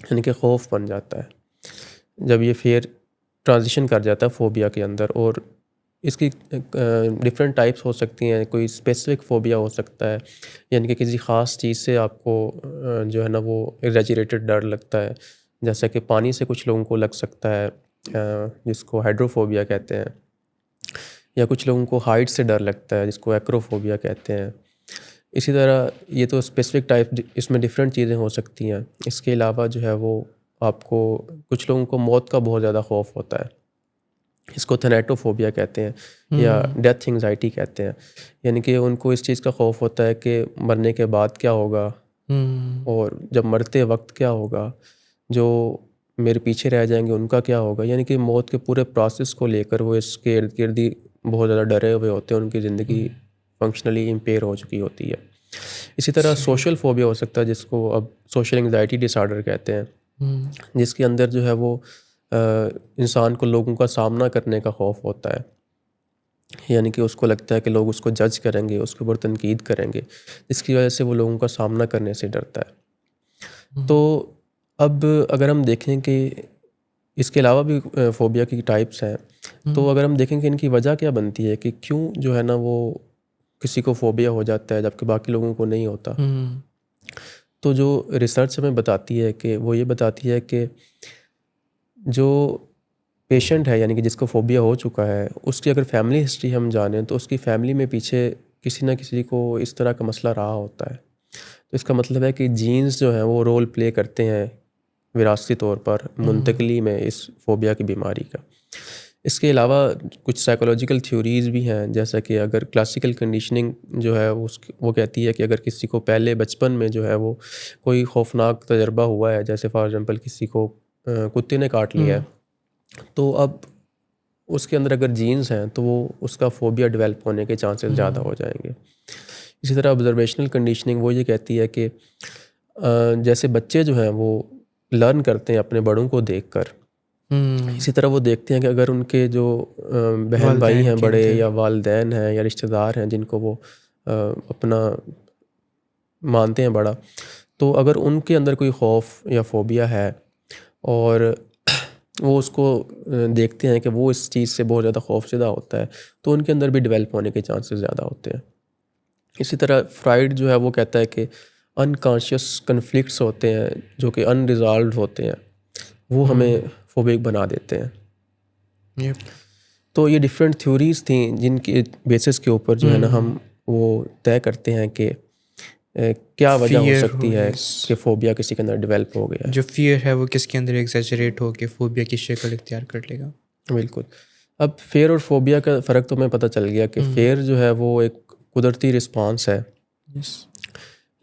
[SPEAKER 2] यानी कि खौफ बन जाता है। जब ये फिर ट्रांजिशन कर जाता है फ़ोबिया के अंदर, और इसकी डिफरेंट टाइप्स हो सकती हैं। कोई स्पेसिफिक फ़ोबिया हो सकता है, यानी कि किसी ख़ास चीज़ से आपको जो है ना वो एग्जैजरेटेड डर लगता है। जैसे कि पानी से कुछ लोगों को लग सकता है, जिसको हाइड्रोफोबिया कहते हैं, या कुछ लोगों को हाइट से डर लगता है जिसको एक्रोफोबिया कहते हैं। इसी तरह ये तो स्पेसिफिक टाइप, इसमें डिफरेंट चीज़ें हो सकती हैं। इसके अलावा जो है वो आपको, कुछ लोगों को मौत का बहुत ज़्यादा खौफ होता है, इसको थैनेटोफोबिया कहते हैं या डेथ एंग्जाइटी कहते हैं। यानी कि उनको इस चीज़ का खौफ होता है कि मरने के बाद क्या होगा, और जब मरते वक्त क्या होगा, जो मेरे पीछे रह जाएंगे उनका क्या होगा। यानी कि मौत के पूरे प्रोसेस को लेकर वो इसके इर्द गिर्द ही बहुत ज़्यादा डरे हुए होते हैं, उनकी ज़िंदगी फंक्शनली इम्पेयर हो चुकी होती है। इसी तरह सोशल फोबिया हो सकता है, जिसको अब सोशल एंग्जाइटी डिसऑर्डर कहते हैं, जिसके अंदर जो है वो इंसान को लोगों का सामना करने का खौफ होता है। यानी कि उसको लगता है कि लोग उसको जज करेंगे, उसके ऊपर तनकीद करेंगे, जिसकी वजह से वो लोगों का सामना करने से डरता है। तो अब अगर हम देखें कि इसके अलावा भी फ़ोबिया की टाइप्स हैं, तो अगर हम देखें कि इनकी वजह क्या बनती है कि क्यों जो है ना वो किसी को फ़ोबिया हो जाता है जबकि बाकी लोगों को नहीं होता। तो जो रिसर्च हमें बताती है कि वो ये बताती है कि जो पेशेंट है, यानी कि जिसको फ़ोबिया हो चुका है, उसकी अगर फैमिली हिस्ट्री हम जानें तो उसकी फैमिली में पीछे किसी ना किसी को इस तरह का मसला रहा होता है। तो इसका मतलब है कि जीन्स जो हैं वो रोल प्ले करते हैं विरासती तौर पर मुंतकली में इस फ़ोबिया की बीमारी का। इसके अलावा कुछ साइकोलॉजिकल थ्योरीज़ भी हैं, जैसा कि अगर क्लासिकल कंडीशनिंग जो है वो कहती है कि अगर किसी को पहले बचपन में जो है वो कोई खौफनाक तजर्बा हुआ है, जैसे फॉर एग्जांपल किसी को कुत्ते ने काट लिया है, तो अब उसके अंदर अगर जीन्स हैं तो वो उसका फ़ोबिया डेवलप होने के चांसेस ज़्यादा हो जाएंगे। इसी तरह ऑब्जर्वेशनल कंडीशनिंग वो ये कहती है कि जैसे बच्चे जो हैं वो लर्न करते हैं अपने बड़ों को देखकर, इसी तरह वो देखते हैं कि अगर उनके जो बहन भाई हैं बड़े, या वालिदैन हैं, या रिश्तेदार हैं जिनको वो अपना मानते हैं बड़ा, तो अगर उनके अंदर कोई खौफ या फ़ोबिया है और वो उसको देखते हैं कि वो इस चीज़ से बहुत ज़्यादा खौफज़दा होता है, तो उनके अंदर भी डेवलप होने के चांसेस ज़्यादा होते हैं। इसी तरह फ्राइड जो है वो कहता है कि अनकॉन्शियस कन्फ्लिक्ट्स होते हैं जो कि अनरिजॉल्व्ड होते हैं, वो हमें फोबिक बना देते हैं। तो ये डिफरेंट थ्योरीज़ थी जिनके बेसिस के ऊपर जो है ना हम वो तय करते हैं कि क्या वजह हो सकती है कि फ़ोबिया किसी के अंदर डेवलप हो गया।
[SPEAKER 3] जो फियर है वो किसके अंदर एग्जैजरेट हो के फ़ोबिया की शक्ल इख्तियार कर लेगा।
[SPEAKER 2] बिल्कुल। अब फेयर और फोबिया का फ़र्क तो हमें पता चल गया कि फेयर जो है वो एक कुदरती रिस्पांस है,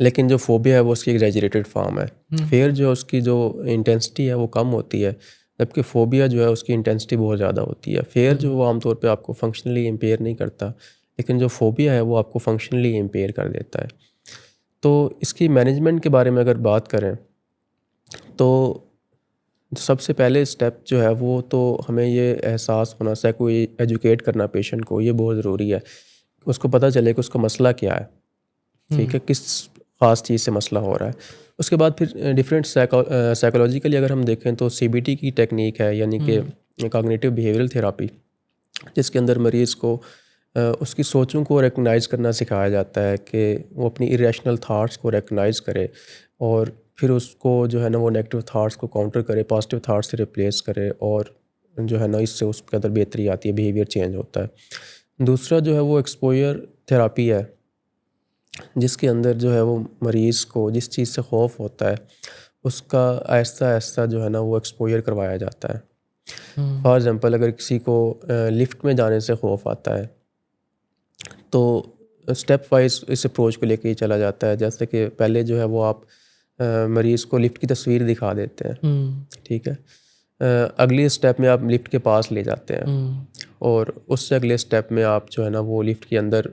[SPEAKER 2] लेकिन जो फोबिया है वो उसकी एग्जैजरेटेड फॉर्म है। फेयर जो है उसकी जो इंटेंसिटी है वो कम होती है, जबकि फ़ोबिया जो है उसकी इंटेंसिटी बहुत ज़्यादा होती है। फेयर जो वो आमतौर पे आपको फंक्शनली इम्पेयर नहीं करता, लेकिन जो फ़ोबिया है वो आपको फंक्शनली इम्पेयर कर देता है। तो इसकी मैनेजमेंट के बारे में अगर बात करें तो सबसे पहले स्टेप जो है वो तो हमें ये एहसास होना चाहिए, कोई एजुकेट करना पेशेंट को, ये बहुत ज़रूरी है। उसको पता चले कि उसका मसला क्या है, ठीक है, किस ख़ास चीज़ से मसला हो रहा है। उसके बाद फिर डिफरेंट साइकोलॉजिकली अगर हम देखें तो CBT की टेक्निक है, यानी कि कॉग्निटिव बिहेवियरल थेरापी, जिसके अंदर मरीज़ को उसकी सोचों को रिकग्नाइज़ करना सिखाया जाता है कि वो अपनी इरेशनल थाट्स को रिकग्नाइज़ करे और फिर उसको जो है ना वो नेगेटिव थाट्स को काउंटर करे, पॉजिटिव थाट्स से रिप्लेस करे, और जो है ना इससे उसके अंदर बेहतरी आती है, बिहेवियर चेंज होता है। दूसरा जो है वो एक्सपोजर थेरापी है, जिसके अंदर जो है वो मरीज़ को जिस चीज़ से खौफ होता है उसका आहिस्ता आहिस्ता जो है ना वो एक्सपोजर करवाया जाता है। फॉर एग्ज़ाम्पल अगर किसी को लिफ्ट में जाने से खौफ आता है तो स्टेप वाइज इस अप्रोच को लेके ही चला जाता है। जैसे कि पहले जो है वो आप मरीज़ को लिफ्ट की तस्वीर दिखा देते हैं, ठीक है, अगले स्टेप में आप लिफ्ट के पास ले जाते हैं, और उससे अगले स्टेप में आप जो है ना वो लिफ्ट के अंदर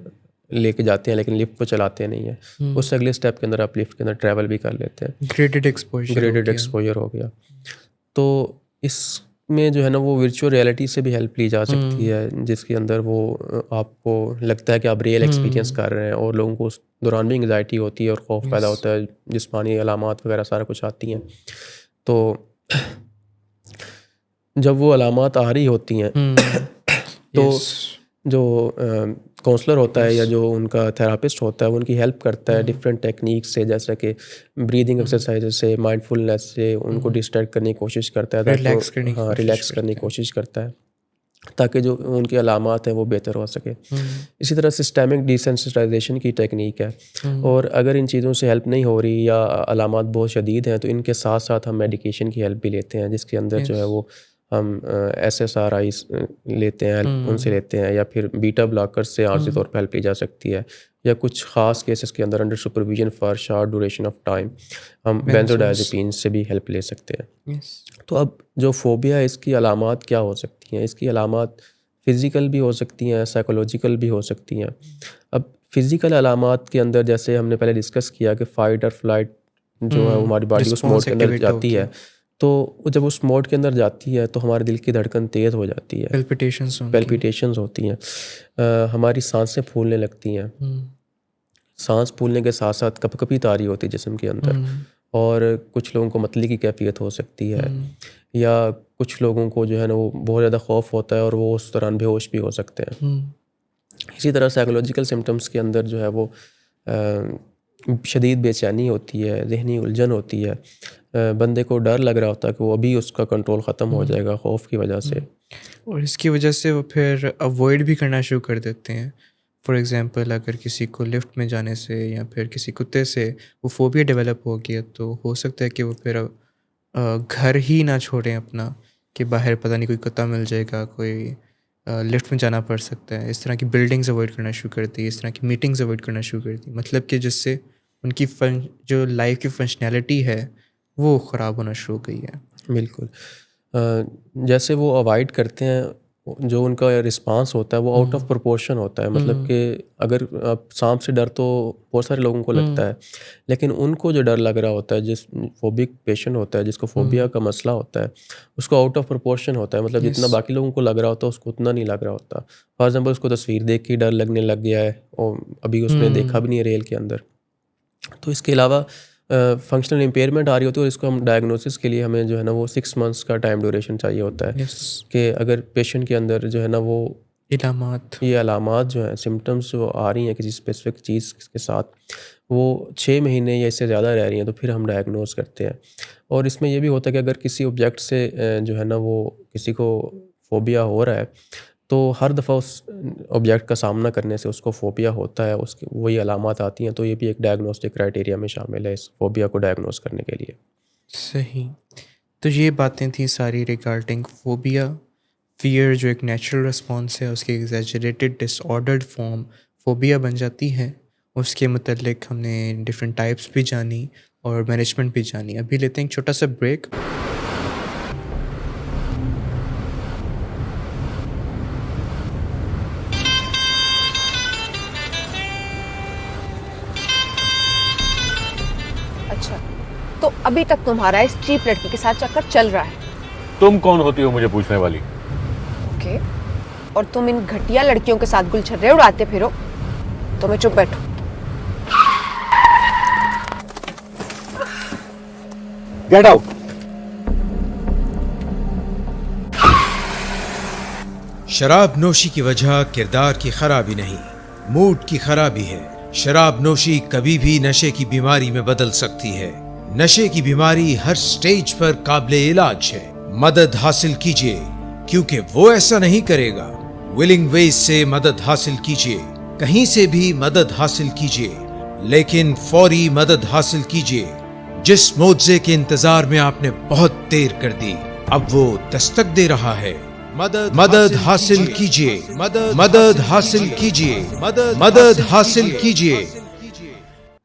[SPEAKER 2] लेके जाते हैं, लेकिन लिफ्ट को चलाते नहीं है। उससे अगले स्टेप के अंदर आप लिफ्ट के अंदर ट्रैवल भी कर लेते हैं।
[SPEAKER 3] ग्रेडेड एक्सपोजर
[SPEAKER 2] हो गया। तो इसमें जो है ना वो वर्चुअल रियलिटी से भी हेल्प ली जा सकती है, जिसके अंदर वो आपको लगता है कि आप रियल एक्सपीरियंस कर रहे हैं, और लोगों को उस दौरान भी एंग्जाइटी होती है और खौफ पैदा होता है, जिस्मानी अलामात वगैरह सारा कुछ आती हैं। तो जब वो अलामात आ रही होती हैं तो जो काउंसलर होता है या जो उनका थेरापिस्ट होता है वो उनकी हेल्प करता है डिफरेंट टेक्निक से, जैसा कि ब्रीदिंग एक्सरसाइज से, माइंडफुलनेस से उनको डिस्ट्रैक्ट करने की कोशिश करता है,
[SPEAKER 3] रिलैक्स करने की
[SPEAKER 2] हाँ
[SPEAKER 3] कोशिश
[SPEAKER 2] रिलैक्स करने की
[SPEAKER 3] करते हैं।
[SPEAKER 2] कोशिश करता है ताकि जो उनके अलामात हैं वो बेहतर हो सके। इसी तरह सिस्टेमिक डिसेंसिटाइजेशन की टेक्निक है, और अगर इन चीज़ों से हेल्प नहीं हो रही या अलामात बहुत शदीद हैं तो इनके साथ साथ हम मेडिकेशन की हेल्प भी लेते हैं, जिसके अंदर जो है वो हम SSRIs लेते हैं, हेल्प उनसे लेते हैं, या फिर बीटा ब्लॉकर से आर्जी तौर पर हेल्प ली जा सकती है, या कुछ ख़ास केसेस के अंदर under supervision for short duration of time हम बेंजोडाइज़ेपिन से भी हेल्प ले सकते हैं। तो अब जो फ़ोबिया है इसकी अलामात क्या हो सकती हैं? इसकी अलामात फ़िज़िकल भी हो सकती हैं, साइकोलॉजिकल भी हो सकती हैं। अब फ़िज़िकल अलामात के अंदर जैसे हमने पहले डिस्कस किया कि फ़ाइट और फ्लाइट जो है वो हमारी बॉडी उस मोड के अंदर जाती है, तो वो जब उस मोड के अंदर जाती है तो हमारे दिल की धड़कन तेज़ हो जाती है, पैल्पिटेशंस होती हैं, हमारी सांसें फूलने लगती हैं, सांस फूलने के साथ साथ कपकपी तारी होती है जिस्म के अंदर, और कुछ लोगों को मतली की कैफियत हो सकती है, या कुछ लोगों को जो है ना वो बहुत ज़्यादा खौफ होता है और वो उस दौरान बेहोश भी हो सकते हैं। इसी तरह साइकोलॉजिकल सिम्टम्स के अंदर जो है वो शदीद बेचैनी होती है, ज़हनी उलझन होती है, बंदे को डर लग रहा होता है कि वो अभी उसका कंट्रोल ख़त्म हो जाएगा खौफ की वजह से,
[SPEAKER 3] और इसकी वजह से वो फिर अवॉइड भी करना शुरू कर देते हैं। फॉर एग्ज़ाम्पल अगर किसी को लिफ्ट में जाने से या फिर किसी कुत्ते से वो फ़ोबिया डेवलप हो गया तो हो सकता है कि वो फिर घर ही ना छोड़ें अपना, कि बाहर पता नहीं कोई कुत्ता मिल जाएगा, कोई लिफ्ट में जाना पड़ सकता है। इस तरह की बिल्डिंग्स अवॉइड करना शुरू कर दी, इस तरह की मीटिंग्स अवॉइड करना शुरू कर दी, मतलब कि जिससे उनकी जो लाइफ की फंक्शनैलिटी है वो ख़राब होना शुरू हो गई है।
[SPEAKER 2] बिल्कुल। जैसे वो अवॉइड करते हैं, जो उनका रिस्पांस होता है वो आउट ऑफ प्रोपोर्शन होता है, मतलब कि अगर आप सांप से डर तो बहुत सारे लोगों को लगता है, लेकिन उनको जो डर लग रहा होता है, जिस फोबिक पेशेंट होता है जिसको फोबिया का मसला होता है, उसको आउट ऑफ प्रोपोर्शन होता है, मतलब जितना बाकी लोगों को लग रहा होता है उसको उतना नहीं लग रहा होता। फॉर एग्जाम्पल उसको तस्वीर देख के डर लगने लग गया है और अभी उसने देखा भी नहीं है रियल के अंदर। तो इसके अलावा फंक्शनल इम्पेयरमेंट आ रही होती है, और इसको हम डायग्नोसिस के लिए हमें जो है ना वो 6 मंथ्स का टाइम ड्यूरेशन चाहिए होता है, कि अगर पेशेंट के अंदर जो है ना वो ये अलामात जो हैं, सिम्टम्स जो आ रही हैं किसी स्पेसिफिक चीज़ के साथ, वो 6 महीने या इससे ज़्यादा रह रही हैं तो फिर हम डायग्नोस करते हैं। और इसमें ये भी होता है कि अगर किसी ऑब्जेक्ट से जो है ना वो किसी को फोबिया हो रहा है तो हर दफ़ा उस ऑब्जेक्ट का सामना करने से उसको फोबिया होता है, उसकी वही अलामात आती हैं, तो ये भी एक डायग्नोस्टिक क्राइटेरिया में शामिल है इस फोबिया को डायग्नोस करने के लिए।
[SPEAKER 3] सही। तो ये बातें थी सारी रिगार्डिंग फोबिया। फियर जो एक नेचुरल रिस्पॉन्स है, उसकी एग्जैजरेटेड डिसऑर्डर्ड फॉर्म फोबिया बन जाती है। उसके मतलब हमने डिफरेंट टाइप्स भी जानी और मैनेजमेंट भी जानी। अभी लेते हैं एक छोटा सा ब्रेक।
[SPEAKER 8] अच्छा, तो अभी तक तुम्हारा इस चीप लड़की के साथ चक्कर चल रहा है?
[SPEAKER 9] तुम कौन होती हो मुझे पूछने वाली?
[SPEAKER 8] ओके, और तुम इन घटिया लड़कियों के साथ गुलछर्रे उड़ाते फिरो तो मैं चुप बैठूं?
[SPEAKER 9] Get out.
[SPEAKER 10] शराब नोशी की वजह किरदार की खराबी नहीं, मूड की खराबी है। शराब नोशी कभी भी नशे की बीमारी में बदल सकती है। नशे की बीमारी हर स्टेज पर काबिले इलाज है। मदद हासिल कीजिए, क्योंकि वो ऐसा नहीं करेगा। विलिंग वेज से मदद हासिल कीजिए, कहीं से भी मदद हासिल कीजिए, लेकिन फौरी मदद हासिल कीजिए। जिस मुआवजे के इंतजार में आपने बहुत देर कर दी, अब वो दस्तक दे रहा है। मदद हासिल कीजिए, मदद हासिल कीजिए, मदद हासिल कीजिए।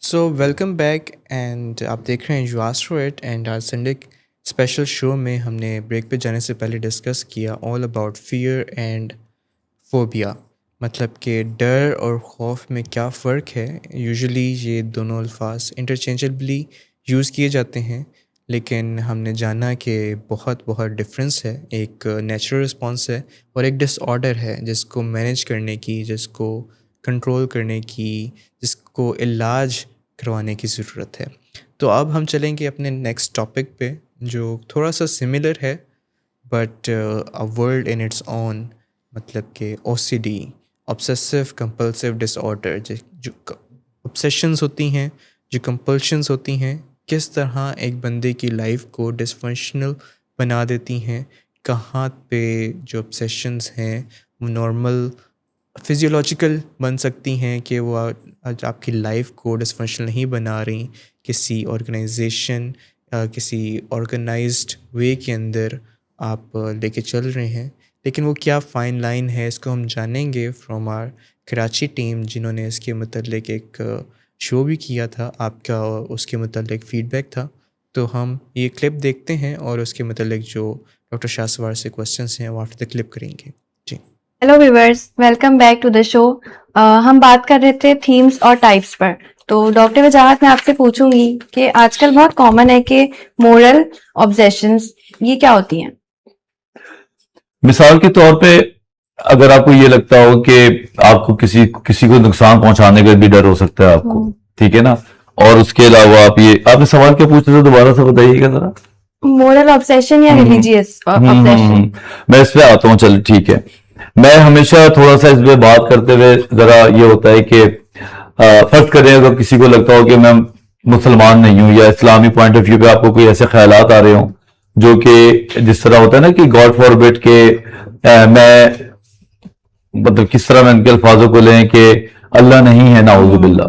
[SPEAKER 3] सो वेलकम बैक, एंड आप देख रहे हैं you asked for it. And आज संडे स्पेशल शो में हमने ब्रेक पे जाने से पहले डिस्कस किया all about fear and phobia, मतलब कि डर और खौफ में क्या फ़र्क है। यूजुअली ये दोनों अल्फाज इंटरचेंजेबली यूज़ किए जाते हैं, लेकिन हमने जाना कि बहुत डिफरेंस है। एक नेचुरल रिस्पॉन्स है और एक डिसऑर्डर है जिसको मैनेज करने की, जिसको कंट्रोल करने की, जिसको इलाज करवाने की ज़रूरत है। तो अब हम चलेंगे अपने नेक्स्ट टॉपिक पे, जो थोड़ा सा सिमिलर है but a world in its own, मतलब कि OCD, ऑब्सेसिव कंपल्सिव डिसऑर्डर, जो ऑब्सेशंस होती हैं, जो कंपल्शंस होती हैं, किस तरह एक बंदे की लाइफ को डिसफंक्शनल बना देती हैं, कहाँ पे जो ऑब्सेशंस हैं वो नॉर्मल फिजियोलॉजिकल बन सकती हैं कि वो आज आपकी लाइफ को डिसफंक्शनल नहीं बना रही, किसी ऑर्गेनाइजेशन किसी ऑर्गेनाइज्ड वे के अंदर आप लेके चल रहे हैं। लेकिन वो क्या फ़ाइन लाइन है, इसको हम जानेंगे फ्रॉम आर कराची टीम, जिन्होंने इसके मतलब एक शो भी किया था, आपका उसके मतलब फीडबैक था। तो हम ये क्लिप देखते हैं और उसके मतलब जो डॉक्टर शाहसवार से क्वेश्चंस हैं वो आफ्टर द क्लिप करेंगे। जी
[SPEAKER 11] hello viewers, welcome back to the show. हम बात कर रहे थे थीम्स और टाइप्स पर। तो डॉक्टर वजाहत, मैं आपसे पूछूंगी कि आजकल बहुत कॉमन है कि मोरल ऑब्सेशंस, ये क्या होती हैं?
[SPEAKER 9] मिसाल के तौर पे अगर आपको ये लगता हो कि आपको किसी को नुकसान पहुंचाने का भी डर हो सकता है आपको, ठीक है ना, और उसके अलावा आपने सवाल क्या पूछ रहे थे, दोबारा से बताइएगा जरा।
[SPEAKER 11] मोरल ऑब्सेशन या रिलीजियस ऑब्सेशन?
[SPEAKER 9] मैं इस पे आता हूँ, चल ठीक है। मैं हमेशा थोड़ा सा इस पे बात करते हुए जरा ये होता है कि फर्ज करें अगर किसी को लगता हो कि मैं मुसलमान नहीं हूं, या इस्लामी पॉइंट ऑफ व्यू पे आपको कोई ऐसे ख्यालात आ रहे हो जो कि जिस तरह होता है ना कि गॉड फॉरबिड के मैं मतलब किस तरह मैं इनके अल्फाजों को लें कि अल्लाह नहीं है, नाउज़ुबिल्लाह,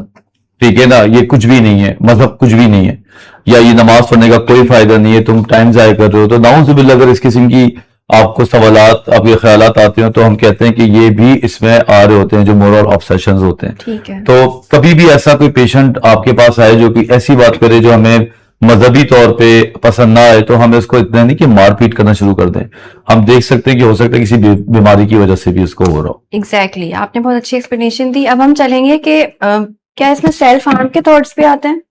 [SPEAKER 9] ठीक है ना, ये कुछ भी नहीं है, मजहब कुछ भी नहीं है, या ये नमाज पढ़ने का कोई फायदा नहीं है, तुम टाइम जाया कर रहे हो, तो नाउज़ुबिल्लाह अगर इस किस्म की आपको सवालात, आपके ख्यालात आते हैं तो हम कहते हैं कि ये भी इसमें आ रहे होते हैं जो मोरल ऑब्सेशंस होते हैं।
[SPEAKER 11] ठीक है।
[SPEAKER 9] तो कभी भी ऐसा कोई पेशेंट आपके पास आए जो कि ऐसी बात करे जो हमें मजहबी तौर पे पसंद ना आए, तो हम इसको इतना नहीं कि मारपीट करना शुरू कर दें। हम देख सकते हैं कि हो सकता है किसी बीमारी की वजह से भी इसको हो रहा हो।
[SPEAKER 11] एग्जैक्टली, आपने बहुत अच्छी एक्सप्लेनेशन दी। अब हम चलेंगे कि क्या इसमें सेल्फ हार्म के थॉट्स भी आते हैं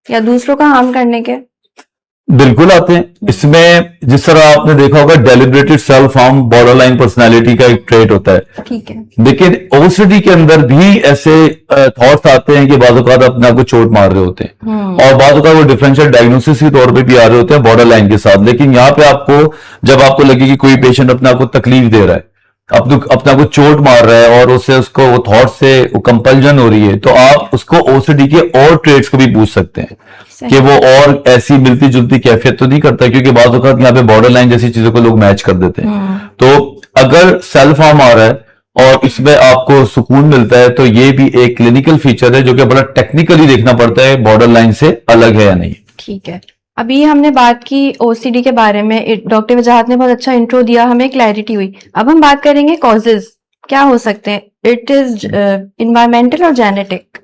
[SPEAKER 11] या दूसरों का हार्म करने के?
[SPEAKER 9] बिल्कुल आते हैं। इसमें जिस तरह आपने देखा होगा डेलिब्रेटेड सेल्फ हार्म बॉर्डरलाइन पर्सनालिटी का एक ट्रेट होता है,
[SPEAKER 11] ठीक है,
[SPEAKER 9] लेकिन ओसीडी के अंदर भी ऐसे थॉट्स आते हैं कि बाज़ औक़ात अपने आप को चोट मार रहे होते हैं, और बाज़ औक़ात वो डिफरेंशियल डायग्नोसिस के तौर पे भी आ रहे होते हैं बॉर्डरलाइन के साथ। लेकिन यहाँ पे आपको जब आपको लगे कि कोई पेशेंट अपने आप को तकलीफ दे रहा है, अपने आप को चोट मार रहा है और उससे उसको वो थॉट से कंपल्जन हो रही है, तो आप उसको ओसीडी के और ट्रेट्स को भी पूछ सकते हैं कि वो और ऐसी मिलती जुलती कैफियत तो नहीं करता, क्योंकि बाज़ औक़ात यहाँ पे बॉर्डर लाइन जैसी चीजों को लोग मैच कर देते हैं। तो अगर सेल्फ हार्म आ रहा है और इसमें आपको सुकून मिलता है, तो ये भी एक क्लिनिकल फीचर है जो कि बड़ा टेक्निकली देखना पड़ता है बॉर्डर लाइन से अलग है या नहीं।
[SPEAKER 11] ठीक है। अभी हमने बात की ओसीडी के बारे में, डॉक्टर वजाहत ने बहुत अच्छा इंट्रो दिया, हमें क्लैरिटी हुई। अब हम बात करेंगे कॉजेज क्या हो सकते हैं। इट इज इन्वायरमेंटल और genetic.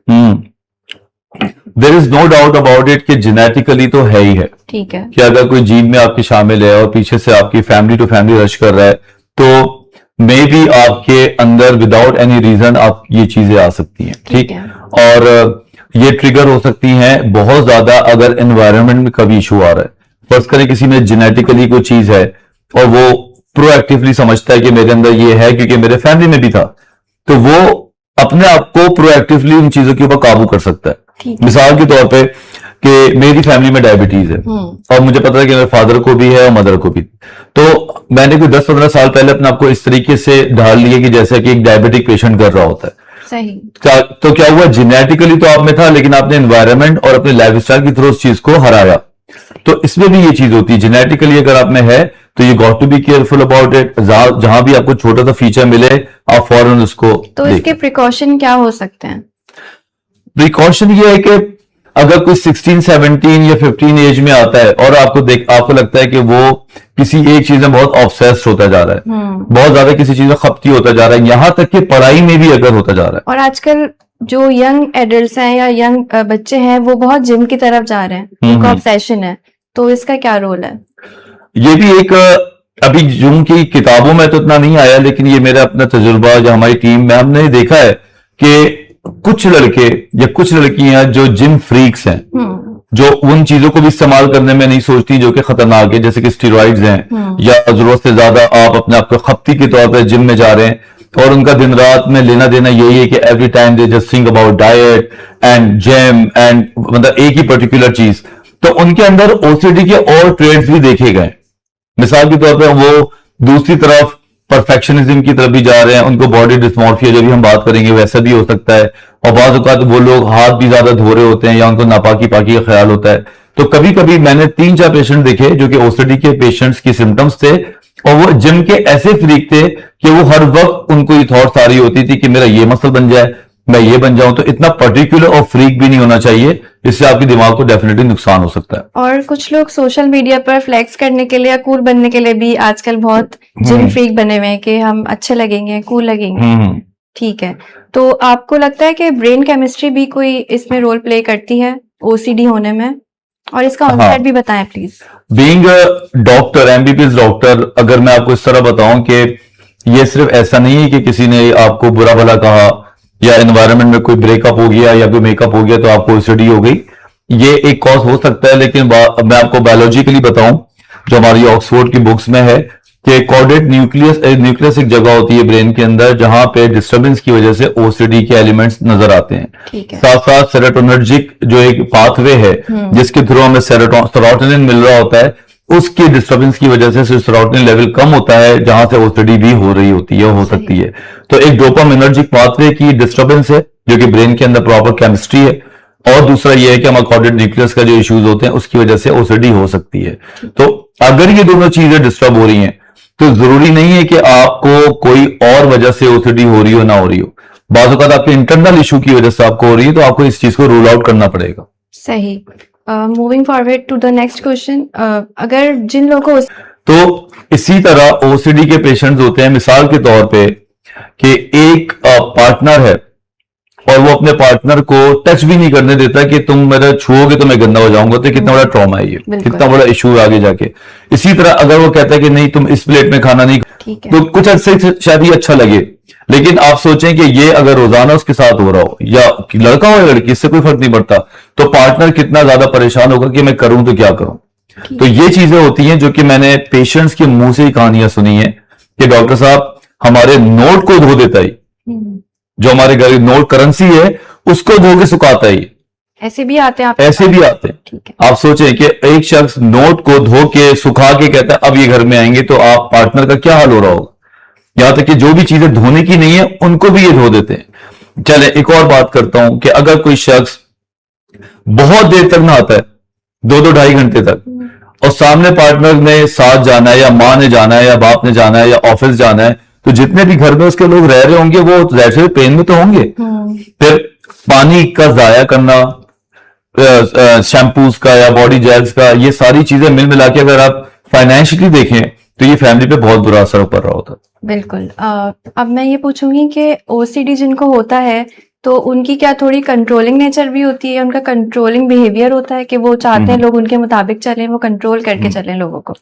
[SPEAKER 9] There is no doubt about it कि जेनेटिकली तो है ही है,
[SPEAKER 11] ठीक है,
[SPEAKER 9] कि अगर कोई जीन में आपके शामिल है और पीछे से आपकी फैमिली टू फैमिली रश कर रहा है, तो मे बी आपके अंदर विदाउट एनी रीजन आप ये चीजें आ सकती हैं, ठीक है। और ये ट्रिगर हो सकती हैं बहुत ज्यादा अगर एनवायरनमेंट में कभी इशू आ रहा है। फर्स्ट करें किसी में जेनेटिकली कोई चीज है और वो प्रोएक्टिवली समझता है कि मेरे अंदर ये है क्योंकि मेरे फैमिली में भी था, तो वो अपने आप को प्रोएक्टिवली उन चीजों के ऊपर काबू कर सकता है। मिसाल के तौर पे कि मेरी फैमिली में डायबिटीज है और मुझे पता है कि मेरे फादर को भी है और मदर को भी, तो मैंने कोई 10-15 साल पहले अपने आप को इस तरीके से ढाल लिया कि जैसा कि एक डायबिटिक पेशेंट कर रहा होता है।
[SPEAKER 11] सही।
[SPEAKER 9] तो क्या हुआ, जेनेटिकली तो आप में था, लेकिन आपने एनवायरनमेंट और अपने लाइफस्टाइल की थ्रू उस चीज को हराया। तो इसमें भी ये चीज होती है, जेनेटिकली अगर आप में है तो you got to be careful about it. जहां भी आपको छोटा सा फीचर मिले आप फौरन उसको
[SPEAKER 11] तो इसके प्रिकॉशन क्या हो सकते हैं?
[SPEAKER 9] प्रिकॉशन ये है कि अगर कोई 16, 17 या 15 एज में आता है और आपको लगता है कि वो किसी एक चीज में बहुत ऑब्सेस्ड होता जा रहा है, बहुत ज्यादा किसी चीज में खपती होता जा रहा है, यहां तक कि पढ़ाई में भी अगर होता जा रहा है।
[SPEAKER 11] और आजकल जो यंग एडल्ट्स हैं या यंग बच्चे हैं वो बहुत जिम की तरफ जा रहे हैं, उनका ऑब्सेशन है, तो इसका क्या रोल है?
[SPEAKER 9] ये भी एक अभी जिम की किताबों में तो इतना नहीं आया, लेकिन ये मेरा अपना तजुर्बा जो हमारी टीम में हमने देखा है कि कुछ लड़के या कुछ लड़कियां जो जिम फ्रीक्स हैं, जो उन चीजों को भी इस्तेमाल करने में नहीं सोचती जो कि खतरनाक है, जैसे कि स्टेरॉइड्स हैं, या जरूरत से ज्यादा आप अपने आप को खपती के तौर पर जिम में जा रहे हैं और उनका दिन रात में लेना देना यही है कि every time they just think about diet and gym and मतलब एक ही पर्टिकुलर चीज, तो उनके अंदर ओसीडी के और ट्रेड्स भी देखे गए। मिसाल के तौर पर वो दूसरी तरफ परफेक्शनिज्म की तरफ भी जा रहे हैं, उनको बॉडी डिस्मॉर्फिया जो भी हम बात करेंगे वैसा भी हो सकता है, और बाज़ औक़ात वो लोग हाथ भी ज्यादा धो रहे होते हैं या उनको नापाकी पाकी का ख्याल होता है। तो कभी कभी मैंने 3-4 पेशेंट देखे जो कि ओसीडी के पेशेंट्स की सिम्टम्स थे, और वो जिम के ऐसे फ्रीक थे कि वो हर वक्त उनको ये थॉट्स आ रही होती थी कि मेरा ये मसल बन जाए, मैं ये बन जाऊं। तो इतना पर्टिकुलर और फ्रीक भी नहीं होना चाहिए, इससे आपके दिमाग को डेफिनेटली नुकसान हो सकता है।
[SPEAKER 11] और कुछ लोग सोशल मीडिया पर फ्लेक्स करने के लिए या कूल बनने के लिए भी आजकल बहुत जिम फ्रीक बने हुए हैं कि हम अच्छे लगेंगे, कूल लगेंगे। ठीक है, तो आपको लगता है कि ब्रेन केमिस्ट्री भी कोई इसमें रोल प्ले करती है ओसीडी होने में? और इसका ऑनसेट भी बताएं please.
[SPEAKER 9] Being doctor, MBBS doctor, अगर मैं आपको इस तरह बताऊं कि ये सिर्फ ऐसा नहीं है कि किसी ने आपको बुरा भला कहा या एनवायरनमेंट में कोई ब्रेकअप हो गया या कोई मेकअप हो गया तो आपको ओसीडी हो गई, ये एक कॉज हो सकता है। लेकिन मैं आपको बायोलॉजिकली बताऊं, जो हमारी ऑक्सफोर्ड की बुक्स में है कि कॉर्डेट न्यूक्लियस एक जगह होती है ब्रेन के अंदर जहां पे डिस्टर्बेंस की वजह से ओसीडी के एलिमेंट्स नजर आते हैं। साथ साथ सेरोटोनर्जिक जो एक पाथवे है जिसके थ्रू हमें सेरोटोनिन मिल रहा होता है, उसकी डिस्टर्बेंस की वजह से सेरोटोनिन लेवल कम होता है जहां से ओसीडी भी हो रही होती है, हो सकती है। तो एक डोपामिनर्जिक पाथवे की डिस्टर्बेंस है जो कि ब्रेन के अंदर प्रॉपर केमिस्ट्री है, और दूसरा ये है कि हमारे कॉर्डेट न्यूक्लियस का जो इश्यूज होते हैं उसकी वजह से ओसीडी हो सकती है। तो अगर ये दोनों चीजें डिस्टर्ब हो रही हैं तो जरूरी नहीं है कि आपको कोई और वजह से ओसीडी हो रही हो ना हो रही हो। बाज़ औक़ात आपके इंटरनल इशू की वजह से आपको हो रही है तो आपको इस चीज को रूल आउट करना पड़ेगा।
[SPEAKER 11] सही। Moving forward to the next question, अगर जिन लोगों को
[SPEAKER 9] तो इसी तरह ओसीडी के पेशेंट्स होते हैं, मिसाल के तौर पे कि एक पार्टनर है और वो अपने पार्टनर को टच भी नहीं करने देता कि तुम मेरा छुओगे तो मैं गंदा हो जाऊंगा, तो कितना बड़ा ट्रॉमा है ये, कितना बड़ा इशू आगे जाके। इसी तरह अगर वो कहता है कि नहीं तुम इस प्लेट में खाना नहीं, तो कुछ अर्से से शायद ही अच्छा लगे, लेकिन आप सोचें कि ये अगर रोजाना उसके साथ हो रहा हो, या लड़का हो या लड़की, इससे कोई फर्क नहीं पड़ता, तो पार्टनर कितना ज्यादा परेशान होगा कि मैं करूं तो क्या करूं। तो ये चीजें होती हैं जो कि मैंने पेशेंट्स के मुंह से ही कहानियां सुनी है कि डॉक्टर साहब हमारे नोट को धो देता है, जो हमारे घर नोट करेंसी है उसको धो के सुखाता है।
[SPEAKER 11] ऐसे भी आते हैं,
[SPEAKER 9] ऐसे भी आते हैं। आप सोचें कि एक शख्स नोट को धो के सुखा के कहता है अब ये घर में आएंगे, तो आप पार्टनर का क्या हाल हो रहा होगा। यहां तक कि जो भी चीजें धोने की नहीं है उनको भी ये धो देते हैं। चले एक और बात करता हूं कि अगर कोई शख्स बहुत देर तक नहाता है, 2-2-2.5 घंटे तक, और सामने पार्टनर ने साथ जाना है या माँ ने जाना है या बाप ने जाना है या ऑफिस जाना है, तो जितने भी घर में उसके लोग रह रहे होंगे वो वैसे पेन में तो होंगे। फिर पानी का जाया करना, शैम्पूज का या बॉडी जेल्स का, ये सारी चीजें मिल मिला के अगर आप फाइनेंशियली देखें तो ये फैमिली पे बहुत बुरा असर पड़ रहा होता है।
[SPEAKER 11] बिल्कुल। अब मैं ये पूछूंगी कि ओसीडी जिनको होता है तो उनकी क्या थोड़ी कंट्रोलिंग नेचर भी होती है, उनका कंट्रोलिंग बिहेवियर होता है कि वो चाहते हैं लोग उनके मुताबिक चलें, वो कंट्रोल करके चलें लोगों को?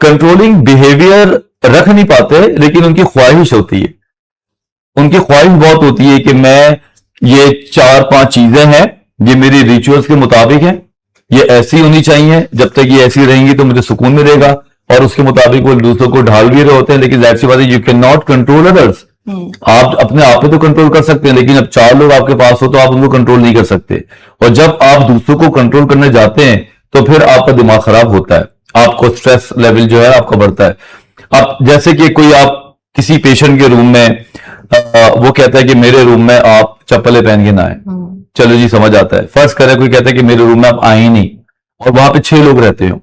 [SPEAKER 9] कंट्रोलिंग बिहेवियर रख नहीं पाते, लेकिन उनकी ख्वाहिश होती है, उनकी ख्वाहिश बहुत होती है कि मैं ये 4-5 चीजें हैं, ये मेरी रिचुअल्स के मुताबिक हैं, ये ऐसी होनी चाहिए, जब तक ये ऐसी रहेंगी तो मुझे सुकून मिलेगा, और उसके मुताबिक वो दूसरों को ढाल भी रहे होते हैं। लेकिन जाहिर सी बात है you can not control others. आप अपने आप पे तो कंट्रोल कर सकते हैं, लेकिन अब 4 लोग आपके पास हो तो आप उनको कंट्रोल नहीं कर सकते, और जब आप दूसरों को कंट्रोल करने जाते हैं तो फिर आपका दिमाग खराब होता है, आपको स्ट्रेस लेवल जो है आपका बढ़ता है। अब जैसे कि कोई आप किसी पेशेंट के रूम में वो कहता है कि मेरे रूम में आप चप्पलें पहन के ना आए, चलो जी समझ आता है। फर्ज करें कोई कहता है कि मेरे रूम में आप आए ही नहीं, और वहां पे 6 लोग रहते हो,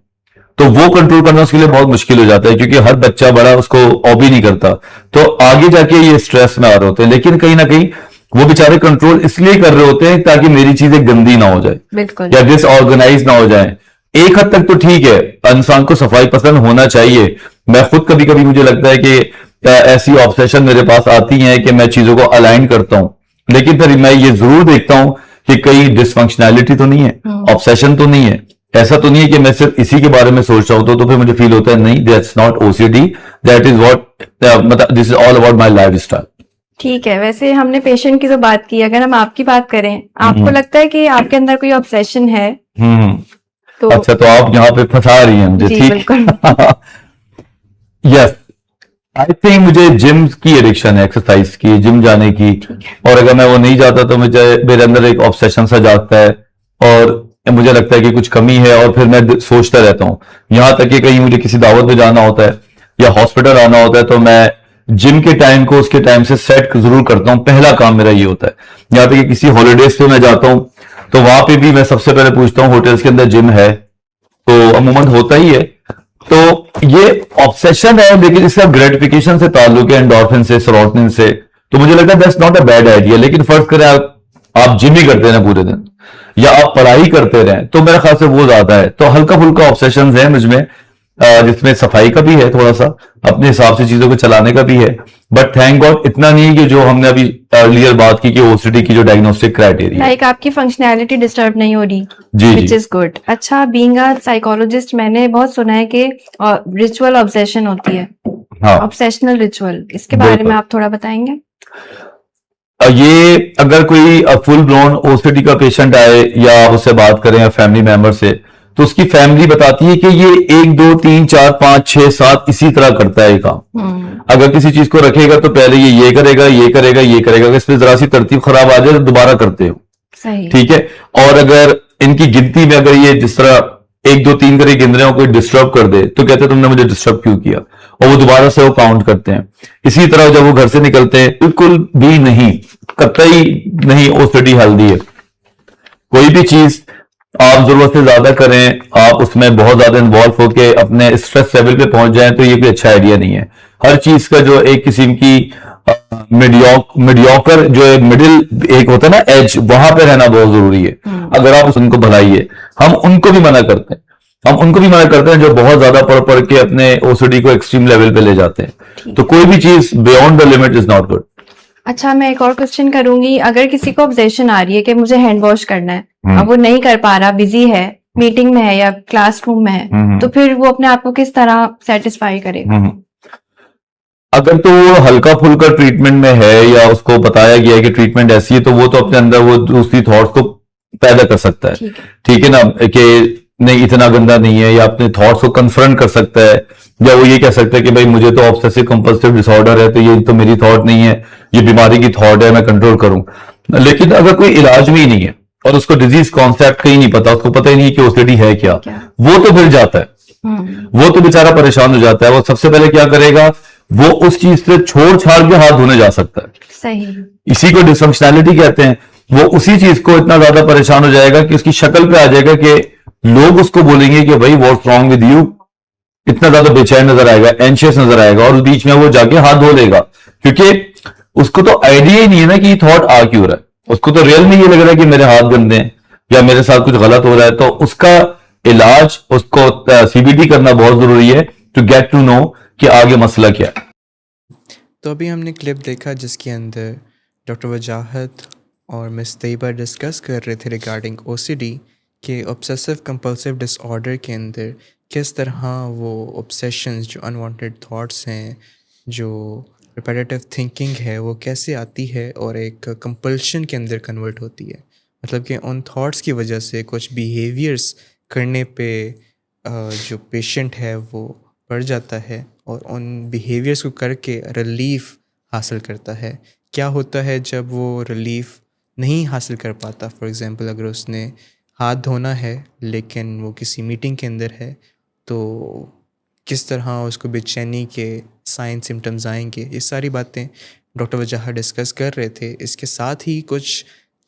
[SPEAKER 9] तो वो कंट्रोल करना उसके लिए बहुत मुश्किल हो जाता है, क्योंकि हर बच्चा बड़ा उसको ऑबी नहीं करता, तो आगे जाके ये स्ट्रेस में आ रहे होते हैं। लेकिन कहीं ना कहीं वो बेचारे कंट्रोल इसलिए कर रहे होते हैं ताकि मेरी चीजें गंदी ना हो जाए या डिसऑर्गेनाइज ना हो जाए। एक हद तक तो ठीक है, इंसान को सफाई पसंद होना चाहिए। मैं खुद कभी कभी मुझे लगता है कि ऐसी ऑब्सेशन मेरे पास आती है कि मैं चीजों को अलाइन करता हूं, लेकिन फिर मैं ये जरूर देखता हूं कि कहीं डिसफंक्शनैलिटी तो नहीं है, ऑब्सेशन तो नहीं है, ऐसा तो नहीं है कि मैं सिर्फ इसी के बारे में सोच रहा हूं। तो फिर मुझे फील होता है नहीं, that's not OCD, that is what, मतलब this is all about my lifestyle.
[SPEAKER 11] ठीक है, वैसे हमने पेशेंट की तो बात की, अगर हम आपकी बात करें, आपको लगता है कि आपके अंदर कोई ऑब्सेशन है? तो
[SPEAKER 9] अच्छा, तो आप यहाँ पे फंसा रही हैं मुझे, ठीक? यस, आई थिंक मुझे जिम की एडिक्शन है, एक्सरसाइज की, जिम जाने की, और अगर मैं वो नहीं जाता तो मुझे मेरे अंदर एक ऑब्सेशन सा जागता है और मुझे लगता है कि कुछ कमी है, और फिर मैं सोचता रहता हूँ, यहाँ तक कि कहीं मुझे किसी दावत में जाना होता है, या हॉस्पिटल आना होता है तो मैं जिम के टाइम को उसके टाइम से सेट जरूर करता हूँ। पहला काम मेरा ये होता है। यहाँ पे कि किसी हॉलीडेज पे मैं जाता हूँ तो वहां पे भी मैं सबसे पहले पूछता हूँ होटल्स के अंदर जिम है, तो अमूमन होता ही है। तो ये ऑब्सेशन है, लेकिन इसका ग्रेटिफिकेशन से ताल्लुक है, एंडोर्फिन से, सेरोटोनिन से। तो मुझे लगता है that's not a bad idea. लेकिन फर्ज करें आप जिम ही करते रहे पूरे दिन या आप पढ़ाई करते रहे, तो मेरे ख्याल से वो ज्यादा है। तो हल्का फुल्का ऑब्सेशन है मुझमें, जिसमें सफाई का भी है, थोड़ा सा अपने हिसाब से चीजों को चलाने का भी है। बट थैंक गॉड इतना नहीं है कि जो हमने अभी अर्लियर बात की कि ओसीडी की जो डायग्नोस्टिक क्राइटेरिया
[SPEAKER 11] लाइक आपकी फंक्शनैलिटी डिस्टर्ब नहीं हो रही,
[SPEAKER 9] जी
[SPEAKER 11] विच
[SPEAKER 9] जी
[SPEAKER 11] इज गुड। अच्छा, बीइंग अ साइकोलॉजिस्ट मैंने बहुत सुना है कि रिचुअल ऑब्सेशन होती है,
[SPEAKER 9] हाँ
[SPEAKER 11] ऑब्सेशनल रिचुअल, इसके बारे में
[SPEAKER 9] बिल्कुल।
[SPEAKER 11] आप थोड़ा बताएंगे?
[SPEAKER 9] ये अगर कोई फुल ब्लोन ओसीडी का पेशेंट आए या आप उससे बात करें या फैमिली मेंबर से, तो उसकी फैमिली बताती है कि ये 1 2 3 4 5 6 7 इसी तरह करता है ये काम। अगर किसी चीज को रखेगा तो पहले ये करेगा, ये करेगा, ये करेगा। अगर इसमें जरा सी तरतीब खराब आ जाए तो दोबारा करते हो,
[SPEAKER 11] सही।
[SPEAKER 9] ठीक है। और अगर इनकी गिनती में अगर ये जिस तरह 1 2 3 करके गिन रहे हो, कोई डिस्टर्ब कर दे तो कहते हैं तुमने मुझे डिस्टर्ब क्यों किया, और वो दोबारा से वो काउंट करते हैं। इसी तरह जब वो घर से निकलते हैं, बिल्कुल भी नहीं, कतई नहीं ओसीडी हेल्दी है। कोई भी चीज आप जरूरत से ज्यादा करें, आप उसमें बहुत ज्यादा इन्वॉल्व होकर अपने स्ट्रेस लेवल पे पहुंच जाएं, तो ये कोई अच्छा आइडिया नहीं है। हर चीज का जो एक किस्म की मीडियोकर जो एक मिडिल एक होता है ना एज, वहां पे रहना बहुत जरूरी है। अगर आप उनको भलाइए, हम उनको भी मना करते हैं, जो बहुत ज्यादा पढ़ के अपने ओसीडी को एक्सट्रीम लेवल पे ले जाते हैं। तो कोई भी चीज beyond the limit is not good.
[SPEAKER 11] अच्छा, मैं एक और क्वेश्चन करूंगी। अगर किसी को ऑब्सेशन आ रही है कि मुझे हैंड वॉश करना है, अब वो नहीं कर पा रहा, बिजी है, मीटिंग में है या क्लासरूम में है, तो फिर वो अपने आप को किस तरह सेटिस्फाई करेगा?
[SPEAKER 9] अगर तो वो हल्का फुल्का ट्रीटमेंट में है या उसको बताया गया है कि ट्रीटमेंट ऐसी है, तो वो तो अपने अंदर वो दूसरी थॉट्स को पैदा कर सकता है, ठीक है ना, कि नहीं इतना गंदा नहीं है, या अपने थॉट्स को कन्फ्रंट कर सकता है, या वो ये कह सकता है कि भाई मुझे तो ऑब्सेसिव कंपल्सिव डिसऑर्डर है, तो ये तो मेरी थॉट नहीं है, ये बीमारी की थॉट है, मैं कंट्रोल करूं। लेकिन अगर कोई इलाज में ही नहीं है और उसको डिजीज कॉन्सेप्ट कहीं नहीं पता, उसको पता ही नहीं कि ओसीडी है क्या, वो तो फिर जाता है, वो तो बेचारा परेशान हो जाता है। वो सबसे पहले क्या करेगा, वो उस चीज से छोड़ छाड़ के हाथ धोने जा सकता है।
[SPEAKER 11] सही।
[SPEAKER 9] इसी को डिसफंक्शनैलिटी कहते हैं। वो उसी चीज को इतना ज्यादा परेशान हो जाएगा कि उसकी शक्ल पे आ जाएगा कि लोग उसको बोलेंगे कि भाई व्हाट्स रॉन्ग विद यू, इतना ज्यादा बेचैन नजर आएगा, एंशियस नजर आएगा, और उस बीच में वो जाके हाथ धो लेगा, क्योंकि उसको तो आइडिया ही नहीं है ना कि ये थॉट आ क्यों रहा है। उसको तो रियल में ये लग रहा है कि मेरे हाथ गंदे हैं या मेरे साथ कुछ गलत हो रहा है। तो उसका इलाज, उसको सीबीटी करना बहुत जरूरी है टू गेट टू नो कि आगे मसला क्या है।
[SPEAKER 3] तो अभी हमने क्लिप देखा जिसके अंदर डॉक्टर वजाहत और मिस तैयबा डिस्कस कर रहे थे रिगार्डिंग ओसीडी के ऑब्सेसिव कंपल्सिव डिसऑर्डर के अंदर किस तरह वो ऑब्सेशंस, जो अनवांटेड थॉट्स हैं, जो रिपीटेटिव थिंकिंग है, वो कैसे आती है और एक कंपल्शन के अंदर कन्वर्ट होती है। मतलब कि उन थॉट्स की वजह से कुछ बिहेवियर्स करने पे जो पेशेंट है वो बढ़ जाता है और उन बिहेवियर्स को करके रिलीफ हासिल करता है। क्या होता है जब वो रिलीफ नहीं हासिल कर पाता? फॉर एग्ज़ाम्पल, अगर उसने हाथ धोना है लेकिन वो किसी मीटिंग के अंदर है, तो किस तरह उसको बेचैनी के साइन सिम्टम्स आएंगे। ये सारी बातें डॉक्टर वजाहत डिस्कस कर रहे थे। इसके साथ ही कुछ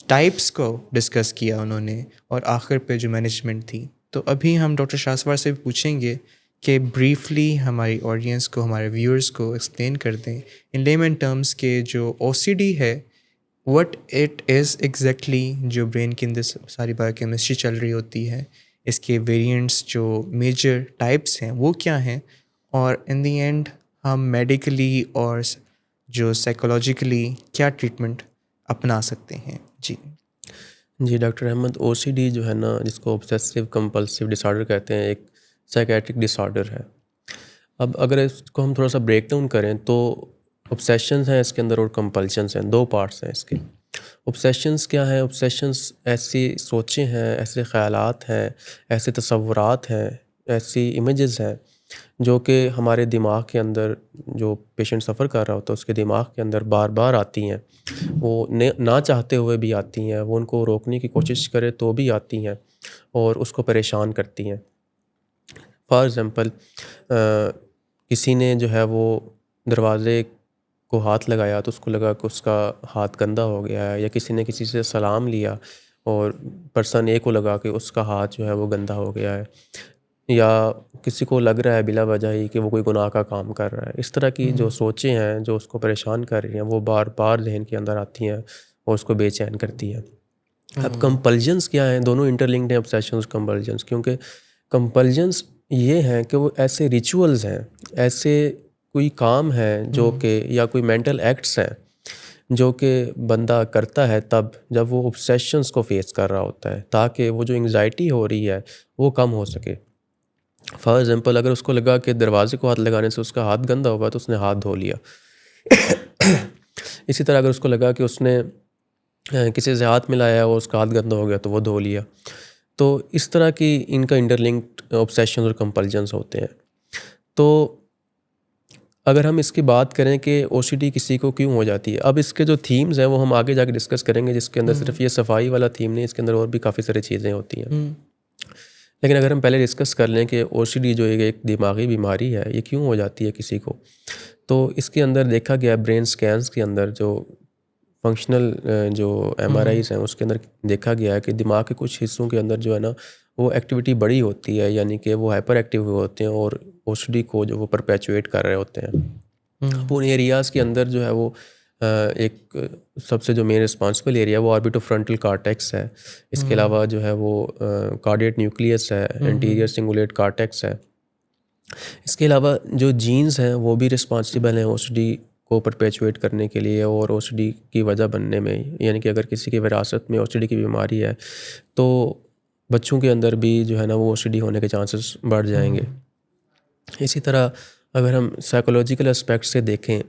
[SPEAKER 3] टाइप्स को डिस्कस किया उन्होंने, और आखिर पे जो मैनेजमेंट थी। तो अभी हम डॉक्टर शाहसवार से पूछेंगे कि ब्रीफली हमारी ऑडियंस को, हमारे व्यूअर्स को एक्सप्लेन कर दें इन लेमन टर्म्स के जो ओसीडी है, व्हाट इट इज़ एग्जैक्टली, जो ब्रेन के अंदर सारी बायोकेमिस्ट्री चल रही होती है, इसके वेरिएंट्स, जो मेजर टाइप्स हैं वो क्या हैं, और इन दी एंड हम मेडिकली और जो साइकोलॉजिकली क्या ट्रीटमेंट अपना सकते हैं। जी
[SPEAKER 2] डॉक्टर अहमद, ओसीडी जो है ना, जिसको ऑब्सेसिव कंपल्सिव डिसऑर्डर कहते हैं, एक साइकेट्रिक डिसऑर्डर है। अब अगर इसको हम थोड़ा सा ब्रेक डाउन करें तो ऑब्सेशंस हैं इसके अंदर और कंपल्शंस हैं, दो पार्ट्स हैं इसके। ऑब्सेशंस क्या हैं? ऑब्सेशंस ऐसी सोचें हैं, ऐसे ख़यालात हैं, ऐसे तसव्वुरात हैं, ऐसी इमेजेस हैं जो कि हमारे दिमाग के अंदर, जो पेशेंट सफ़र कर रहा होता है उसके दिमाग के अंदर बार बार आती हैं। वो ना चाहते हुए भी आती हैं, वो उनको रोकने की कोशिश करे तो भी आती हैं और उसको परेशान करती हैं। फॉर एग्ज़ाम्पल, किसी ने जो है वो दरवाज़े को हाथ लगाया तो उसको लगा कि उसका हाथ गंदा हो गया है, या किसी ने किसी से सलाम लिया और पर्सन ए को लगा कि उसका हाथ जो है वो गंदा हो गया है, या किसी को लग रहा है बिला वजह ही कि वो कोई गुनाह का काम कर रहा है। इस तरह की जो सोचें हैं जो उसको परेशान कर रही हैं वो बार बार जहन के अंदर आती हैं और उसको बेचैन करती हैं। अब कंपल्जन्स क्या हैं? दोनों इंटरलिंक्ड हैं, ऑब्सेशंस कंपल्जन्स, क्योंकि कंपल्जन्स ये हैं कि वो ऐसे रिचुअल्स हैं, ऐसे कोई काम है जो कि, या कोई मेंटल एक्ट्स हैं जो कि बंदा करता है तब जब वो ऑब्सेशंस को फेस कर रहा होता है, ताकि वो जो एंग्जाइटी हो रही है वो कम हो सके। फॉर एग्जांपल, अगर उसको लगा कि दरवाजे को हाथ लगाने से उसका हाथ गंदा होगा तो उसने हाथ धो लिया। इसी तरह अगर उसको लगा कि उसने किसी से हाथ मिलाया और उसका हाथ गंदा हो गया तो वो धो लिया। तो इस तरह की इनका इंटरलिंक्ड ऑब्सेशन और कंपल्जन्स होते हैं। तो अगर हम इसकी बात करें कि ओसीडी किसी को क्यों हो जाती है, अब इसके जो थीम्स हैं वो हम आगे जाके डिस्कस करेंगे, जिसके अंदर सिर्फ ये सफाई वाला थीम नहीं, इसके अंदर और भी काफ़ी सारी चीज़ें होती हैं। लेकिन अगर हम पहले डिस्कस कर लें कि ओसीडी जो एक दिमागी बीमारी है ये क्यों हो जाती है किसी को, तो इसके अंदर देखा गया ब्रेन स्कैन्स के अंदर जो फंक्शनल जो एमआरआईज हैं उसके अंदर देखा गया है कि दिमाग के कुछ हिस्सों के अंदर जो है ना वो एक्टिविटी बड़ी होती है, यानी कि वो हाइपर एक्टिव हुए होते हैं और ओसीडी को जो वो परपेचुएट कर रहे होते हैं। अब उन एरियाज़ के अंदर जो है वो एक सबसे जो मेन रिस्पॉन्सिबल एरिया वो ऑर्बिटोफ्रंटल कॉर्टेक्स है। इसके अलावा जो है वो कार्डियक न्यूक्लियस है, एंटीरियर सिंगुलेट कॉर्टेक्स है। इसके अलावा जो जीन्स हैं वो भी रिस्पॉन्सिबल हैं ओसीडी को परपेचुएट करने के लिए और ओसीडी की वजह बनने में, यानी कि अगर किसी की विरासत में ओसीडी की बीमारी है तो बच्चों के अंदर भी जो है ना वो ओसीडी होने के चांसेस बढ़ जाएंगे। इसी तरह अगर हम साइकोलॉजिकल एस्पेक्ट से देखें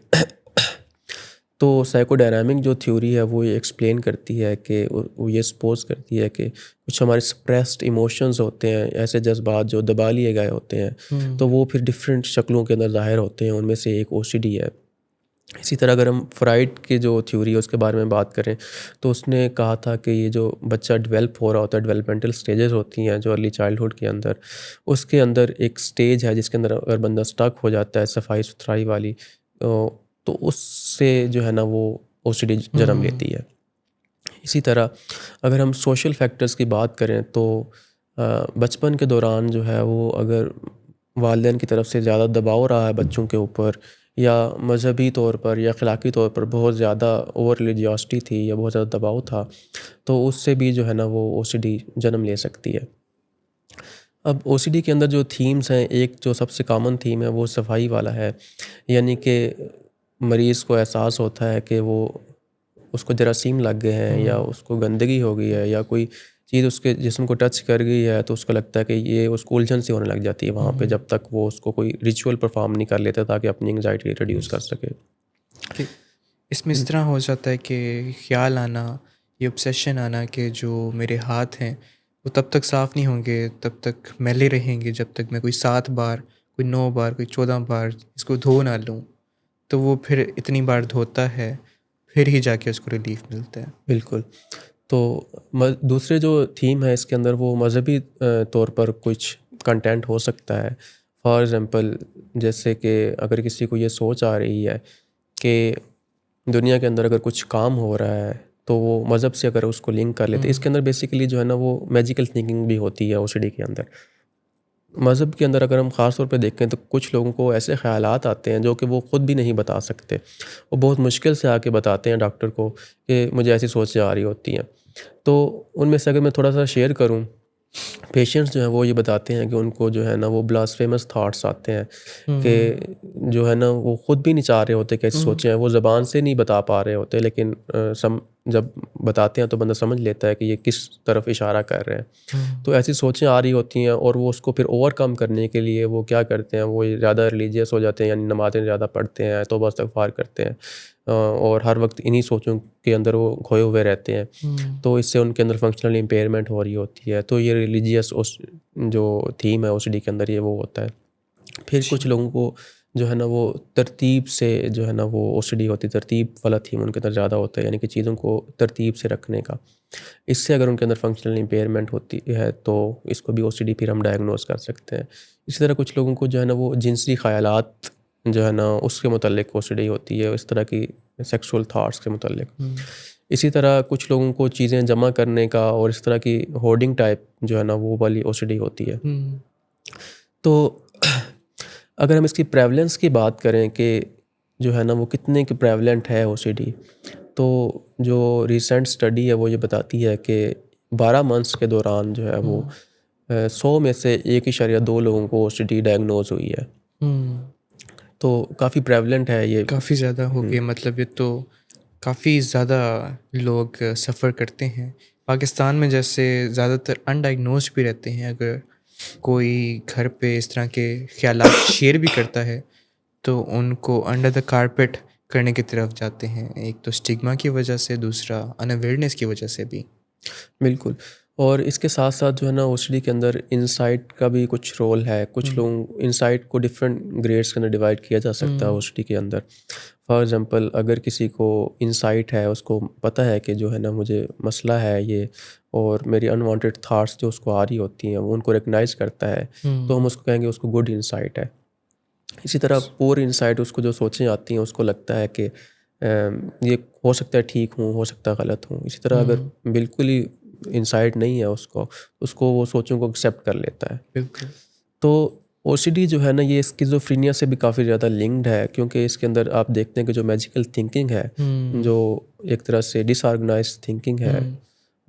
[SPEAKER 2] तो साइकोडायनामिक जो थ्योरी है वो ये एक्सप्लेन करती है कि वो ये सपोज करती है कि कुछ हमारे सप्रेस्ड इमोशंस होते हैं, ऐसे जज्बात जो दबा लिए गए होते हैं, तो वो फिर डिफरेंट शक्लों के अंदर ज़ाहिर होते हैं, उनमें से एक ओसीडी है। इसी तरह अगर हम फ्राइड की जो थ्योरी है उसके बारे में बात करें तो उसने कहा था कि ये जो बच्चा डेवलप हो रहा होता है, डेवलपमेंटल स्टेजेस होती हैं जो अर्ली चाइल्डहुड के अंदर, उसके अंदर एक स्टेज है जिसके अंदर अगर बंदा स्टक हो जाता है सफाई सुथराई वाली, तो उससे जो है ना वो ओसीडी जन्म लेती है। इसी तरह अगर हम सोशल फैक्टर्स की बात करें तो बचपन के दौरान जो है वो अगर वालिदैन की तरफ से ज़्यादा दबाव रहा है बच्चों के ऊपर, या मजहबी तौर पर या अखलाकी तौर पर बहुत ज़्यादा ओवर रिलीजियोसिटी थी या बहुत ज़्यादा दबाव था, तो उससे भी जो है ना वो ओसीडी जन्म ले सकती है। अब ओसीडी के अंदर जो थीम्स हैं, एक जो सबसे कॉमन थीम है वो सफाई वाला है, यानी कि मरीज़ को एहसास होता है कि वो उसको जरासीम लग गए हैं या उसको गंदगी हो गई है या कोई चीज़ उसके जिस्म को टच कर गई है, तो उसको लगता है कि ये उसको उलझन सी होने लग जाती है वहाँ पे, जब तक वो उसको कोई रिचुअल परफॉर्म नहीं कर लेता ताकि अपनी एंग्जाइटी रिड्यूस कर सके।
[SPEAKER 3] इसमें इस तरह हो जाता है कि ख्याल आना, ये ऑब्सेशन आना कि जो मेरे हाथ हैं वो तब तक साफ़ नहीं होंगे, तब तक मैले रहेंगे जब तक मैं कोई 7 बार, कोई 9 बार, कोई 14 बार इसको धो ना लूँ। तो वो फिर इतनी बार धोता है फिर ही जाके उसको रिलीफ मिलता है।
[SPEAKER 2] बिल्कुल। तो दूसरे जो थीम है इसके अंदर वो मजहबी तौर पर कुछ कंटेंट हो सकता है। फॉर एग्ज़ाम्पल जैसे कि अगर किसी को ये सोच आ रही है कि दुनिया के अंदर अगर कुछ काम हो रहा है तो वो मज़हब से अगर उसको लिंक कर लेते, इसके अंदर बेसिकली जो है ना वो मैजिकल थिंकिंग भी होती है ओसीडी के अंदर। मज़हब के अंदर अगर हम ख़ास तौर पे देखें तो कुछ लोगों को ऐसे ख़यालात आते हैं जो कि वो ख़ुद भी नहीं बता सकते, वो बहुत मुश्किल से आके बताते हैं डॉक्टर को कि मुझे ऐसी सोचें आ रही होती हैं। तो उनमें से अगर मैं थोड़ा सा शेयर करूं, पेशेंट्स जो हैं वो ये बताते हैं कि उनको जो है ना वो ब्लास्फेमस थाट्स आते हैं कि जो है ना वो ख़ुद भी नहीं चाह रहे होते कि ऐसी सोचें हैं, वो ज़बान से नहीं बता पा रहे होते, लेकिन जब बताते हैं तो बंदा समझ लेता है कि ये किस तरफ इशारा कर रहे हैं। तो ऐसी सोचें आ रही होती हैं और वो उसको फिर ओवरकम करने के लिए वो क्या करते हैं, वो ज़्यादा रिलीजियस हो जाते हैं, यानी नमाज़ें ज़्यादा पढ़ते हैं, तौबा इस्तिग़फ़ार करते हैं और हर वक्त इन्हीं सोचों के अंदर वो खोए हुए रहते हैं। तो इससे उनके अंदर फंक्शनल इम्पेयरमेंट हो रही होती है। तो ये रिलीजियस जो थीम है ओसीडी के अंदर ये वो होता है। फिर कुछ लोगों को जो है ना वो तरतीब से जो है ना वो ओसीडी होती है, तरतीब वाला थीम उनके अंदर ज़्यादा होता है, यानी कि चीज़ों को तरतीब से रखने का। इससे अगर उनके अंदर फंक्शनल इम्पेयरमेंट होती है तो इसको भी ओसीडी फिर हम डायग्नोज कर सकते हैं। इसी तरह कुछ लोगों को जो है ना वो जिनसी ख़यालात जो है ना उसके मुतल्लिक ओसीडी होती है, इस तरह की सेक्सुअल थॉट्स के मुतल्लिक। इसी तरह कुछ लोगों को चीज़ें जमा करने का और इस तरह की होर्डिंग टाइप जो है ना वो वाली ओसीडी होती है। तो अगर हम इसकी प्रेवलेंस की बात करें कि जो है ना वो कितने की प्रेवलेंट है ओसीडी, तो जो रिसेंट स्टडी है वो ये बताती है कि 12 मंथ्स के दौरान जो है वो 100 में से 1.2 लोगों को ओसीडी डायग्नोज हुई है। तो काफ़ी प्रेवलेंट है ये।
[SPEAKER 3] काफ़ी ज़्यादा हो गया, मतलब ये तो काफ़ी ज़्यादा लोग सफ़र करते हैं। पाकिस्तान में जैसे ज़्यादातर अनडायग्नोज भी रहते हैं, अगर कोई घर पे इस तरह के ख्यालात शेयर भी करता है तो उनको अंडर द कारपेट करने की तरफ जाते हैं। एक तो स्टिग्मा की वजह से, दूसरा अनअवेयरनेस की वजह से भी।
[SPEAKER 2] बिल्कुल। और इसके साथ साथ जो है ना ओसीडी के अंदर इंसाइट का भी कुछ रोल है। कुछ लोग इंसाइट को डिफरेंट ग्रेड्स के अंदर डिवाइड किया जा सकता है ओसीडी के अंदर। फॉर एग्जांपल अगर किसी को इंसाइट है, उसको पता है कि जो है ना मुझे मसला है ये और मेरी अनवांटेड थॉट्स जो उसको आ रही होती हैं वो उनको रिकग्नाइज करता है, तो हम उसको कहेंगे उसको गुड इंसाइट है। इसी तरह पुअर इंसाइट, उसको जो सोचें आती हैं उसको लगता है कि ये हो सकता है ठीक हूँ, हो सकता है गलत हूँ। इसी तरह अगर बिल्कुल ही इंसाइट नहीं है उसको वो सोचों को एक्सेप्ट कर लेता है।
[SPEAKER 3] बिल्कुल।
[SPEAKER 2] तो ओसीडी जो है ना ये स्किज़ोफ्रेनिया से भी काफ़ी ज़्यादा लिंक्ड है, क्योंकि इसके अंदर आप देखते हैं कि जो मैजिकल थिंकिंग है, जो एक तरह से डिसऑर्गेनाइज्ड थिंकिंग है,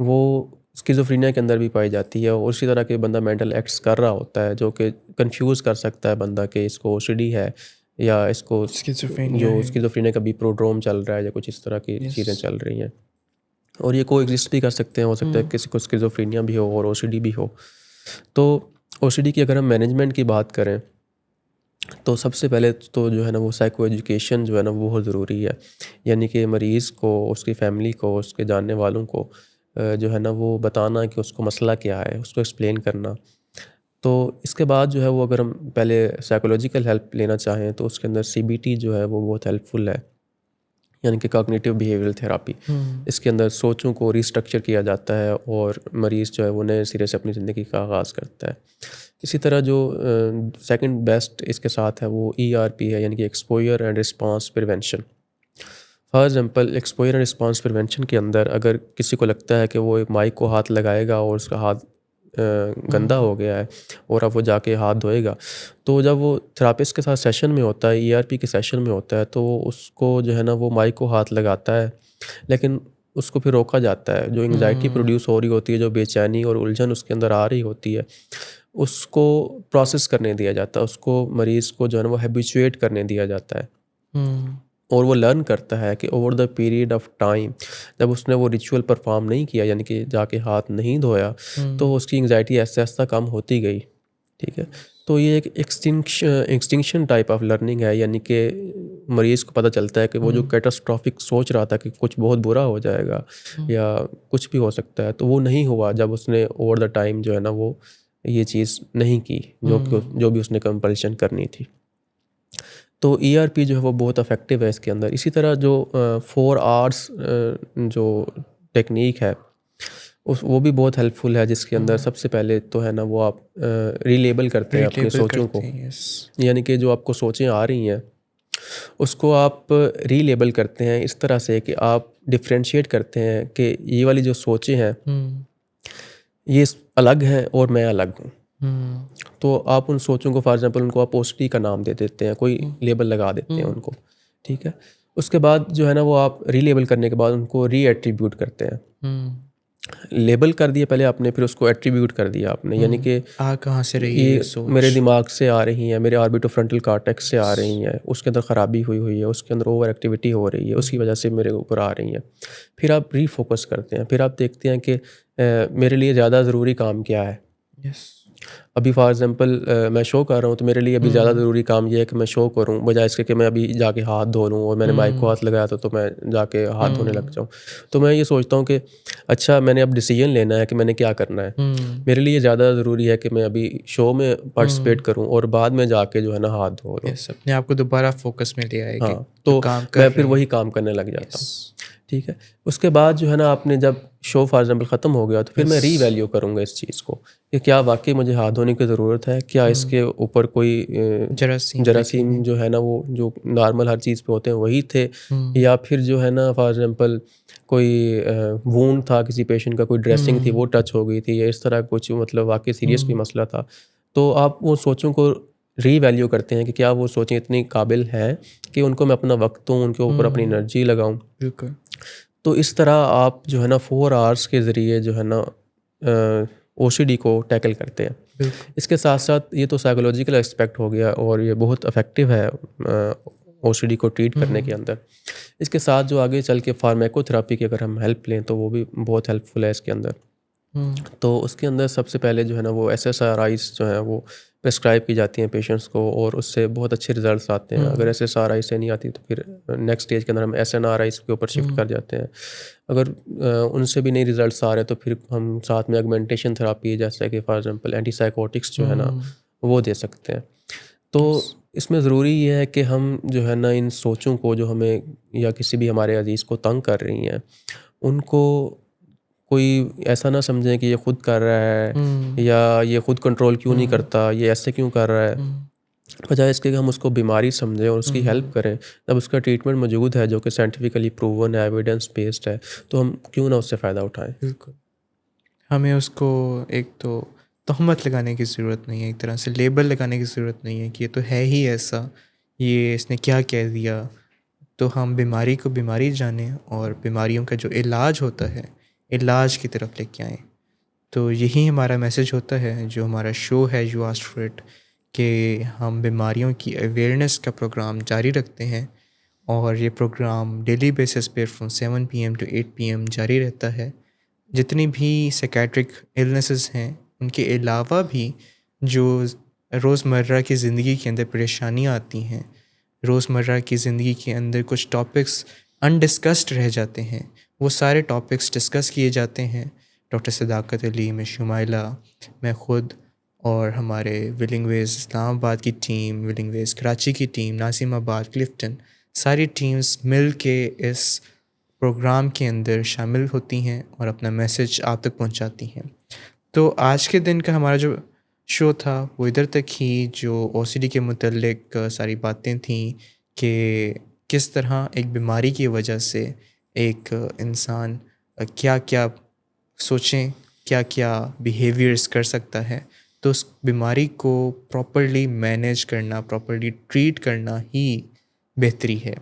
[SPEAKER 2] वो स्किज़ोफ्रेनिया के अंदर भी पाई जाती है। और उसी तरह के बंदा मेंटल एक्ट्स कर रहा होता है जो कि कंफ्यूज कर सकता है बंदा कि इसको ओसीडी है या इसको स्किज़ोफ्रेनिया का भी प्रोड्रोम चल रहा है या कुछ इस तरह की चीज़ें चल रही हैं। और ये कोएग्जिस्ट भी कर सकते हैं। हो सकता है किसी को स्किज़ोफ्रेनिया भी हो और ओसीडी भी हो। तो ओसीडी की अगर हम मैनेजमेंट की बात करें तो सबसे पहले तो जो है ना वो साइको एजुकेशन जो है ना वो बहुत ज़रूरी है। यानी कि मरीज़ को, उसकी फ़ैमिली को, उसके जानने वालों को जो है ना वो बताना कि उसको मसला क्या है, उसको एक्सप्लेन करना। तो इसके बाद जो है वो अगर हम पहले साइकोलॉजिकल हेल्प लेना चाहें तो उसके अंदर सीबीटी जो है वो बहुत हेल्पफुल है, यानी कि कॉग्निटिव बिहेवियरल थेरापी। इसके अंदर सोचों को रिस्ट्रक्चर किया जाता है और मरीज़ जो है वो नए सिरे से अपनी ज़िंदगी का आगाज़ करता है। इसी तरह जो सेकंड बेस्ट इसके साथ है वो ERP है, यानी कि exposure and response prevention. For example exposure and response prevention के अंदर अगर किसी को लगता है कि वो एक माइक को हाथ लगाएगा और उसका हाथ गंदा हो गया है और अब वो जाके हाथ धोएगा, तो जब वो थेरापिस्ट के साथ सेशन में होता है, ERP के सेशन में होता है, तो उसको जो है ना वो माइक को हाथ लगाता है, लेकिन उसको फिर रोका जाता है। जो एंग्जाइटी प्रोड्यूस हो रही होती है, जो बेचैनी और उलझन उसके अंदर आ रही होती है, उसको प्रोसेस करने दिया जाता है। उसको मरीज़ को जो है ना वो हैबिचुएट करने दिया जाता है और वो लर्न करता है कि over the period of time जब उसने वो रिचुअल परफॉर्म नहीं किया, यानी कि जाके हाथ नहीं धोया, तो उसकी एंग्जाइटी ऐसे ऐसा कम होती गई। ठीक है, तो ये एक एक्सटिंक्शन टाइप ऑफ लर्निंग है, यानी कि मरीज़ को पता चलता है कि वो जो कैटास्ट्रॉफिक सोच रहा था कि कुछ बहुत बुरा हो जाएगा या कुछ भी हो सकता है, तो वो नहीं हुआ जब उसने ओवर द टाइम जो है ना वो ये चीज़ नहीं की जो भी उसने कंपल्शन करनी थी। तो ERP जो है वो बहुत इफ़ेक्टिव है इसके अंदर। इसी तरह जो 4 आवर्स जो टेक्निक है वो भी बहुत हेल्पफुल है, जिसके अंदर सबसे पहले तो है ना वो आप रीलेबल करते हैं अपनी सोचों को। यानी कि जो आपको सोचें आ रही हैं उसको आप रीलेबल करते हैं इस तरह से कि आप डिफ्रेंशिएट करते हैं कि ये वाली जो सोचें हैं ये अलग हैं और मैं अलग हूँ। तो आप उन सोचों को फॉर एग्जांपल उनको आप OCD का नाम दे देते हैं, कोई लेबल लगा देते हैं उनको। ठीक है, उसके बाद जो है ना वो आप रीलेबल करने के बाद उनको री एट्रीब्यूट करते हैं। लेबल कर दिया पहले आपने, फिर उसको एट्रीब्यूट कर दिया आपने, यानी कि
[SPEAKER 3] कहाँ से रही
[SPEAKER 2] ये
[SPEAKER 3] सोच?
[SPEAKER 2] मेरे दिमाग से आ रही हैं, मेरे ऑर्बिटोफ्रंटल कॉर्टेक्स से आ रही हैं, उसके अंदर ख़राबी हुई है, उसके अंदर ओवर एक्टिविटी हो रही है, उसकी वजह से मेरे ऊपर आ रही हैं। फिर आप रीफोकस करते हैं, फिर आप देखते हैं कि मेरे लिए ज़्यादा ज़रूरी काम क्या है। अभी फॉर एग्जांपल मैं शो कर रहा हूँ, तो मेरे लिए अभी ज़्यादा ज़रूरी काम ये है कि मैं शो करूँ, बजाय इसके कि मैं अभी जाके हाथ धो लूँ, और मैंने माइक को हाथ लगाया था तो मैं जाके हाथ धोने लग जाऊँ। तो मैं ये सोचता हूँ कि अच्छा मैंने अब डिसीजन लेना है कि मैंने क्या करना है। मेरे लिए ज़्यादा ज़रूरी है कि मैं अभी शो में पार्टिसिपेट करूँ और बाद में जाके जो है ना हाथ धो लूँ।
[SPEAKER 3] अपने आप को दोबारा फोकस में ले आएगी।
[SPEAKER 2] हाँ, तो मैं फिर वही काम करने लग जाता हूँ। ठीक है। उसके बाद जो है ना आपने जब शो फॉर एग्जाम्पल ख़त्म हो गया तो फिर मैं रीवैल्यू करूँगा इस चीज़ को कि क्या वाकई मुझे हाथ धोने की ज़रूरत है, क्या इसके ऊपर कोई जरासीम जो है ना वो जो नॉर्मल हर चीज़ पे होते हैं वही थे, या फिर जो है ना फॉर एग्जाम्पल कोई वूंड था किसी पेशेंट का, कोई ड्रेसिंग थी वो टच हो गई थी, या इस तरह कुछ मतलब वाकई सीरियस कोई मसला था। तो आप वो सोचों को रीवैल्यू करते हैं कि क्या वो सोचें इतनी काबिल हैं कि उनको मैं अपना वक्त दूँ, उनके ऊपर अपनी एनर्जी लगाऊँ।
[SPEAKER 3] बिल्कुल।
[SPEAKER 2] तो इस तरह आप जो है ना 4 आवर्स के ज़रिए जो है ना ओसीडी को टैकल करते हैं। इसके साथ साथ ये तो साइकोलॉजिकल एस्पेक्ट हो गया और ये बहुत इफ़ेक्टिव है ओसीडी को ट्रीट करने के अंदर। इसके साथ जो आगे चल के फार्माकोथेरेपी की अगर हम हेल्प लें तो वो भी बहुत हेल्पफुल है इसके अंदर। तो उसके अंदर सबसे पहले जो है ना वो SSRIs जो हैं वो प्रेस्क्राइब की जाती हैं पेशेंट्स को और उससे बहुत अच्छे रिजल्ट्स आते हैं। अगर SSRI से नहीं आती तो फिर नेक्स्ट स्टेज के अंदर हम SNRIs के ऊपर शिफ्ट कर जाते हैं। अगर उनसे भी नहीं रिजल्ट्स आ रहे तो फिर हम साथ में ऑगमेंटेशन थेरेपी जैसे कि फॉर एग्जांपल एंटीसाइकोटिक्स जो है ना वो दे सकते हैं। तो इसमें ज़रूरी ये है कि हम जो है ना इन सोचों को जो हमें या किसी भी हमारे अजीज़ को तंग कर रही हैं उनको कोई ऐसा ना समझें कि ये खुद कर रहा है या ये खुद कंट्रोल क्यों नहीं करता, ये ऐसे क्यों कर रहा है। बजाय इसके कि हम उसको बीमारी समझें और उसकी हेल्प करें। जब उसका ट्रीटमेंट मौजूद है जो कि साइंटिफिकली प्रूवन है, एविडेंस बेस्ड है, तो हम क्यों ना उससे फ़ायदा उठाएं।
[SPEAKER 3] बिल्कुल। हमें उसको एक तो तहमत लगाने की ज़रूरत नहीं है, एक तरह से लेबल लगाने की ज़रूरत नहीं है कि ये तो है ही ऐसा, ये इसने क्या कह दिया। तो हम बीमारी को बीमारी जानें और बीमारियों का जो इलाज होता है इलाज की तरफ लेके आएँ। तो यही हमारा मैसेज होता है जो हमारा शो है यू आस्क्ड फॉर इट, कि हम बीमारियों की अवेयरनेस का प्रोग्राम जारी रखते हैं और ये प्रोग्राम डेली बेसिस पे फ्रॉम 7 PM to 8 PM जारी रहता है। जितनी भी साइकेट्रिक इलनेसेस हैं उनके अलावा भी जो रोज़मर्रा की ज़िंदगी के अंदर परेशानियाँ आती हैं, रोज़मर्रा की ज़िंदगी के अंदर कुछ टॉपिक्स अनडिस्कस्ड रह जाते हैं, वो सारे टॉपिक्स डिस्कस किए जाते हैं। डॉक्टर सदाकत अली, मैं शुमाइला, मैं ख़ुद और हमारे विलिंग वेज इस्लामाबाद की टीम, विलिंग वेज कराची की टीम, नासिमाबाद, क्लिफ्टन, सारी टीम्स मिल के इस प्रोग्राम के अंदर शामिल होती हैं और अपना मैसेज आप तक पहुंचाती हैं। तो आज के दिन का हमारा जो शो था वो इधर तक ही, जो OCD के मुतल्लिक सारी बातें थी कि किस तरह एक बीमारी की वजह से एक इंसान क्या क्या सोचें, क्या क्या बिहेवियर्स कर सकता है। तो उस बीमारी को प्रॉपर्ली मैनेज करना, प्रॉपर्ली ट्रीट करना ही बेहतरी है।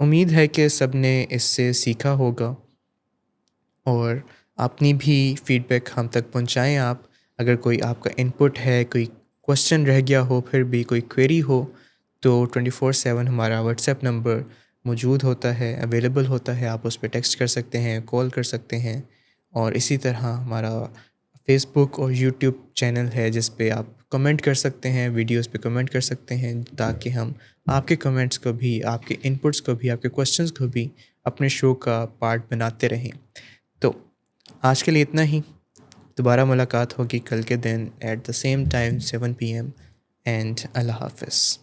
[SPEAKER 3] उम्मीद है कि सब ने इससे सीखा होगा और अपनी भी फीडबैक हम तक पहुंचाएं आप। अगर कोई आपका इनपुट है, कोई क्वेश्चन रह गया हो, फिर भी कोई क्वेरी हो, तो 24/7 हमारा व्हाट्सएप नंबर मौजूद होता है, अवेलेबल होता है। आप उस पर टेक्स्ट कर सकते हैं, कॉल कर सकते हैं। और इसी तरह हमारा फेसबुक और यूट्यूब चैनल है जिस पे आप कमेंट कर सकते हैं, वीडियोस पे कमेंट कर सकते हैं, ताकि हम आपके कमेंट्स को भी, आपके इनपुट्स को भी, आपके क्वेश्चंस को भी अपने शो का पार्ट बनाते रहें। तो आज के लिए इतना ही। दोबारा मुलाकात होगी कल के दिन at the same time 7 PM and अल्लाह हाफ़िज़।